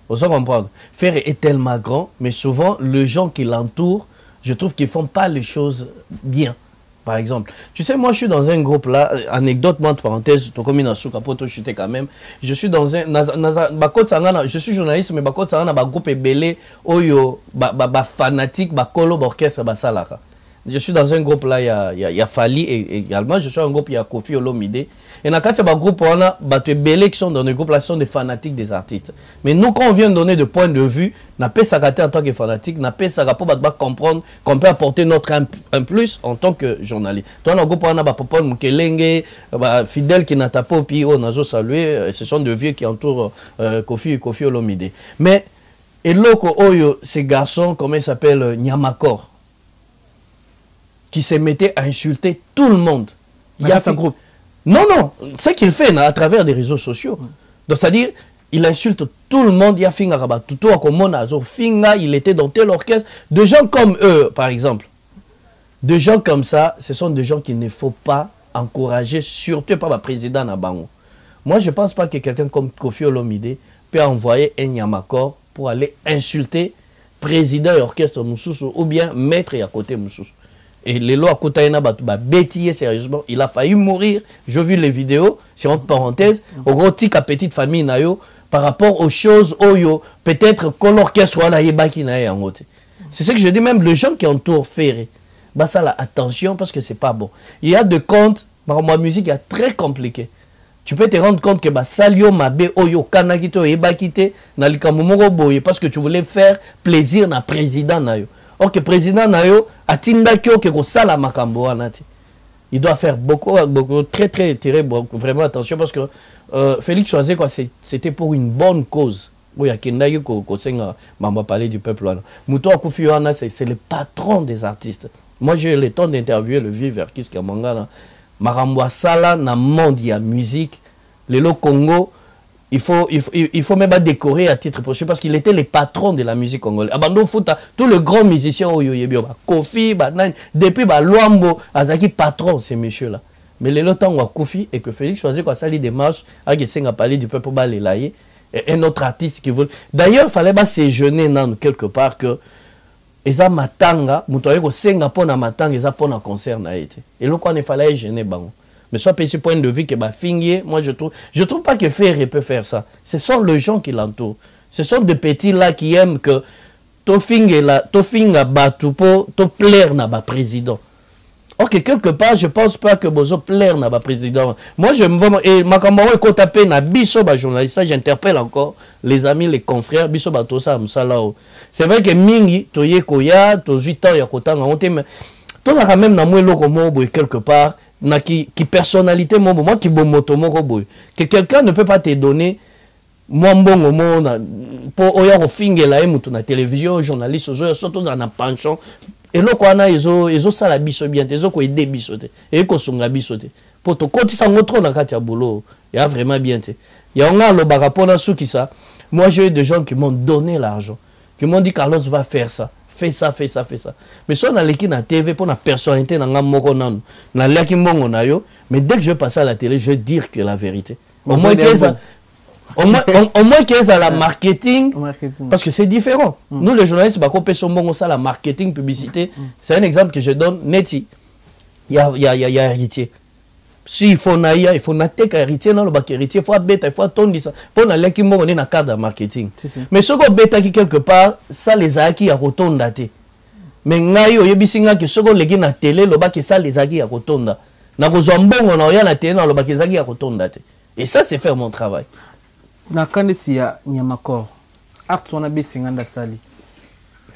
Vous savez comprendre. Faire est tellement grand mais souvent les gens qui l'entourent, je trouve qu'ils font pas les choses bien. Par exemple, tu sais, moi je suis dans un groupe là, anecdote, moi, entre parenthèses, quand même. Je suis dans un. Je suis journaliste, mais un groupe ébélé, oyo, fanatique, kolo, orchestre, salaka. Je suis dans un groupe là, il y a Fali et également, je suis dans un groupe, il y a Kofi Olomide. Et dans le groupe, on a des bélés qui sont dans le groupe là, sont des fanatiques des artistes. Mais nous, quand on vient donner de point de vue, n'a pas s'arrêter en tant que fanatique, n'a pas s'arrêter pour comprendre qu'on peut apporter notre un plus en tant que journaliste. Dans le groupe, on a Popol Mukelenge, Fidèle qui n'a pas au pays, on a salué, ce sont des vieux qui entourent Kofi Olomide. Mais, et l'autre, ces garçons, comment ils s'appellent, Nyamakor, qui se mettait à insulter tout le monde. Il y a un groupe. Non, ce qu'il fait à travers des réseaux sociaux. Donc, c'est-à-dire, il insulte tout le monde. Il y a Finga Rabat, tout Finga, il était dans tel orchestre. De gens comme eux, par exemple. De gens comme ça, ce sont des gens qu'il ne faut pas encourager, surtout par le président Nabango. Moi, je ne pense pas que quelqu'un comme Kofi Olomide peut envoyer un Nyamakor pour aller insulter président et orchestre Moussoussou ou bien maître à côté Moussoussou. Et les lois Koutaïna bêtillé sérieusement, il a failli mourir. J'ai vu les vidéos, c'est entre parenthèses, au rotique à petite famille nayo par rapport aux choses oyo peut-être que l'orchestre a yebaki naé en côté. C'est ce que je dis, même les gens qui entourent Ferré. Bah ça là, attention parce que c'est pas bon. Il y a des comptes, ma musique est très compliqué. Tu peux te rendre compte que salio mabe oyo kanakito yebakite na likamumoro boye parce que tu voulais faire plaisir na président nayo. Or que président nayo atindaki que sala makambo anati. Il doit faire beaucoup très vraiment attention parce que Félix Oise quoi c'était pour une bonne cause. Oui, à Kendaki ko senga mamba parler du peuple là. Muto Akufi wana c'est le patron des artistes. Moi j'ai eu le temps d'interviewer le vieux Verkis Kamanga là. Marambwa sala na monde ya musique. Le Congo il faut même décorer à titre posthume parce qu'il était le patron de la musique congolaise. Abando Fouta, tous les grands musiciens, Kofi, depuis Luambo, Azaki patron ces messieurs-là. Mais le temps où Kofi et que Félix Oise quoi ça les démarches, à Gessenga parler du peuple et un autre artiste qui veut. D'ailleurs, il fallait pas séjourner dans quelque part que eza matanga muto ayeko senga pona matanga eza pona concert na été et le quoi ne fallait gêner bango mais soit petit point de vue que ba fingier moi je trouve pas que Ferré peut faire ça. Ce sont les gens qui l'entourent, ce sont des petits là qui aiment que to finga batu po to plaire na ba président. Ok, quelque part, je pense pas que Bozo plaire na ba président. Moi, je me vois, et Makambaro est tapé na biso ba journaliste, ça j'interpelle encore les amis, les confrères, biso ba tosa msalao. C'est vrai que mingi, toye koya, to 8 ans ya kotanga, on te mais, to ça quand même na mwelo komo boy quelque part, na qui personnalité mo moi qui bon moto mo boy. Que quelqu'un ne peut pas te donner moi mbongo mo na pour oya ko fingela e mutu na télévision, journaliste, surtout dans un penchant. Et là, quand on a ils ont ça la biso bien, ils ont quoi aider bisoté, et ils sont la bisoté. Pour te quand ils sont trop dans le boulot, il y a vraiment bien. Il y a un le barapon à qui ça. Moi, j'ai eu des gens qui m'ont donné l'argent, qui m'ont dit Carlos va faire ça, fais ça, fais ça, fais ça. Mais si on a l'équipe na TV pour la personnalité dans moko nan, na l'équipe mongo na yo, mais dès que je passe à la télé, je vais dire que la vérité. Au moins que ça. Au moins qu'il y a la marketing, parce que c'est différent. Nous, les journalistes, ça, la marketing, publicité, c'est un exemple que je donne. Neti, il y a héritier. S'il faut naïa, il faut nater héritier, non, le bac héritier, il faut bêta, il faut attendre ça. Pour aller qui on est dans le cadre de marketing. Mais ce qu'on bêta qui quelque part, ça les a qui a retourné daté. Mais naïo, il y a bisinga que ce qu'on les na télé, le bac ça les a qui a retourné. Na kozambon on a la télé, le bac ça qui a retourné daté. Et ça, c'est faire mon travail. Na kaneti ya Nyamakor art wana besinganda sali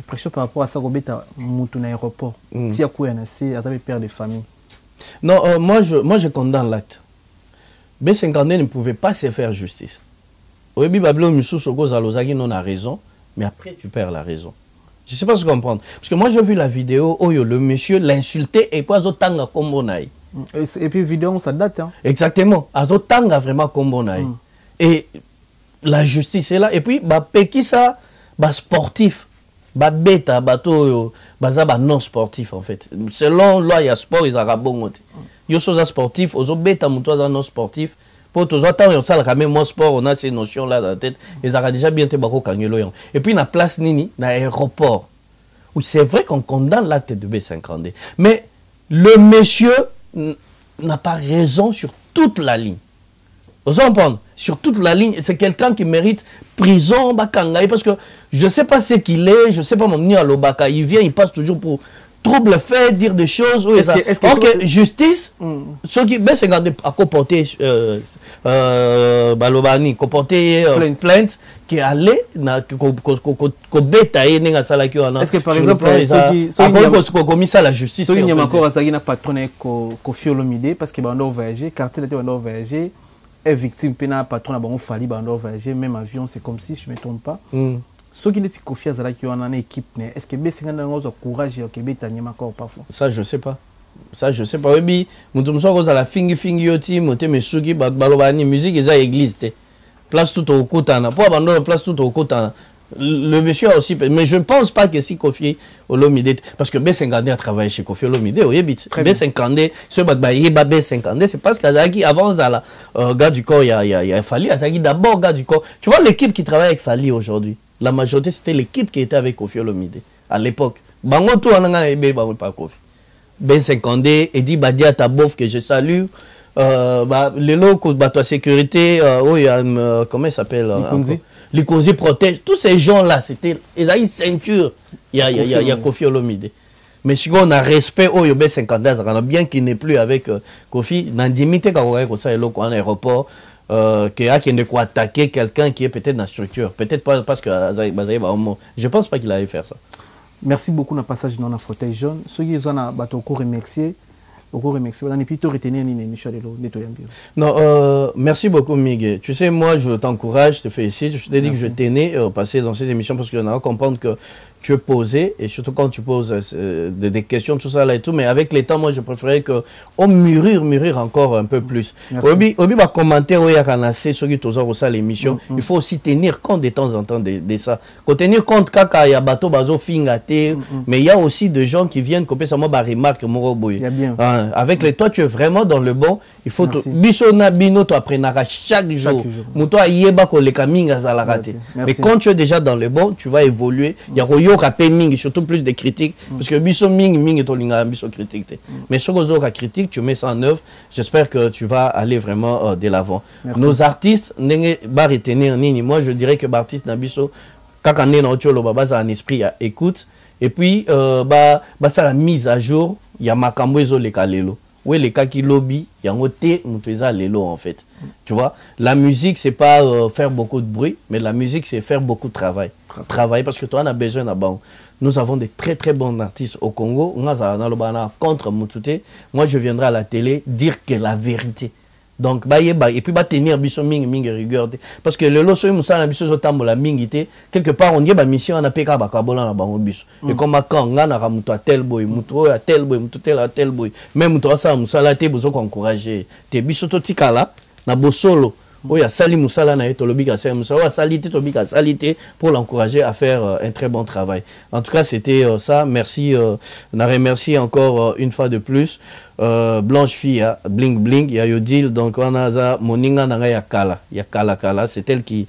pression par rapport à ça kobeta mutu na aéroport si akuya na se atabe père de famille. Non, moi je condamne l'acte. B50 ne pouvait pas se faire justice. Oyebi bablo misusu koza lozaki non a raison, mais après tu perds la raison. Je sais pas ce comprendre parce que moi j'ai vu la vidéo où le monsieur l'insultait et puis azotanga kombo naï. Et puis vidéo ça date hein. Exactement, azotanga vraiment kombo naï. Et la justice est là. Et puis, peki ça, sportif, bêta, bateau, non sportif en fait. Selon loi, il y a sport, ils ont bon. Il y a choses sportifs, ils ont bêta, non sportif. Pour tous les temps, on a quand même moins sport, on a ces notions là dans la tête. Ils ont déjà bien été bako kangelo. Et puis, la place Nini, dans l'aéroport. Oui, c'est vrai qu'on condamne l'acte de B50. Mais le monsieur n'a pas raison sur toute la ligne. Vous entendez? Sur toute la ligne, c'est quelqu'un qui mérite prison, bakanga, parce que je ne sais pas ce qu'il est, je ne sais pas mon à l'Obaka, il vient, il passe toujours pour trouble fait, dire des choses. Ok, justice, ceux qui ben, c'est à comporter Balobani, comporter plainte qui est allé, est-ce que par exemple, ceux commis ça la justice, il y a encore un sagina patronné Kofi Olomide parce qu'il va voyager, quartier était voyager. Est victime pena patron a bon fali bando voyager même avion c'est comme si je me trompe pas ceux qui n'étaient confiés à la qui en équipe est-ce que B50 a un courage et que beta Nyamakor parfois ça je sais pas oui bi mutu mso za la fingi yoti mote mesuki balobani musique eza église te place tout au kotana pour abandonner place tout au kotana. Le monsieur a aussi, mais je ne pense pas que si Kofi Olomide, parce que B50 a travaillé chez Kofi Olomide, B50, ce B50, c'est parce qu'Azaki, avant, gars du corps, il y a Fali, Azaki d'abord gars du corps. Tu vois l'équipe qui travaille avec Fali aujourd'hui, la majorité c'était l'équipe qui était avec Kofi Olomide à l'époque. Bango tout en a pas Kofi. B50, Edi Badia Tabof que je salue. Les locaux de la sécurité, comment il s'appelle? Les Likonzi protège. Tous ces gens-là, c'était. Ils ont une ceinture. Il y a Kofi Olomide. Mais si on a respect au Yobe 50, bien qu'il n'est plus avec Kofi, dans limité quand on a ça en aéroport, qui a ne quoi attaquer quelqu'un qui est peut-être dans la structure. Peut-être pas parce que je pense pas qu'il allait faire ça. Merci beaucoup dans le passage dans la fauteuil jaune. Ceux qui ont encore remercié. Non, merci beaucoup Miguel. Tu sais, moi je t'encourage, je te félicite. Je t'ai dit que je tenais à passer dans cette émission parce qu'on a comprendre que tu es posé et surtout quand tu poses des questions, tout ça là et tout. Mais avec les temps, moi je préférais qu'on mûrir encore un peu plus. Obi va commenter ceux qui ont ça l'émission. Il faut aussi tenir compte de temps en temps de ça. Faut tenir compte kaka ya bateau bazo fingate, mais il y a aussi des gens qui viennent couper ça moi ba remarque moroboy. Avec les toi tu es vraiment dans le bon. Il faut bisona bino to apprenara chaque jour. Muto ayeba ko le kaminga za la raté. Mais quand tu es déjà dans le bon, tu vas évoluer. Il y a yoka pe mingi, surtout plus de critiques, parce que biso mingi tolinga biso critique. Mais ce que tu critique, tu mets ça en œuvre. J'espère que tu vas aller vraiment de l'avant. Nos artistes, ba retenir nini. Moi, je dirais que l'artiste Nabiso, quand on est dans le un esprit à écoute, et puis ça la mise à jour, il y a makambo ezo le kalelo. Oui, les cas qui lobby, il y a un côté lelo en fait. Tu vois, la musique c'est pas faire beaucoup de bruit, mais la musique c'est faire beaucoup de travail. Travailler parce que toi on a besoin d'abord. Nous avons des très très bons artistes au Congo. Contre Mutute, moi je viendrai à la télé dire que la vérité. Donc et puis tenir biso mingi rigueur parce que le loso musala biso zotambola mingité quelque part on y ba mission on a peka ba kabola na bango biso et comme quand ngana ka muto tel boy muto a tel boy muto tel boy même muto ça musala te besoin encourager te biso to tikala na bosolo oya sali musala na eto lobika sa musala salité to bika salité pour l'encourager à faire un très bon travail. En tout cas, c'était ça. Merci on a remercié encore une fois de plus Blanche Fille, Bling Bling, ya Yodil, donc on a za moninga nanga ya Kala, c'est elle qui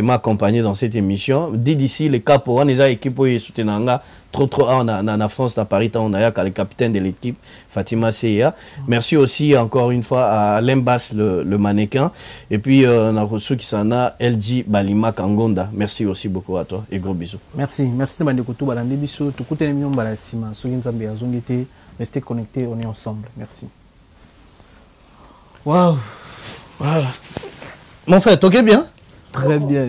m'a accompagné dans cette émission. D'ici les capos, on a équipe pour soutenanga trop on a France à Paris, on a le capitaine de l'équipe Fatima Seya. Merci aussi encore une fois à Lembas le mannequin et puis on a reçu qui s'en a LG Balima Kangonda. Merci aussi beaucoup à toi et gros bisous. Merci de bandeko balandi biso to kutene mi mbala sima so nzambe azongete. Restez connectés, on est ensemble. Merci. Waouh. Voilà. Mon frère, ok bien? Très bien.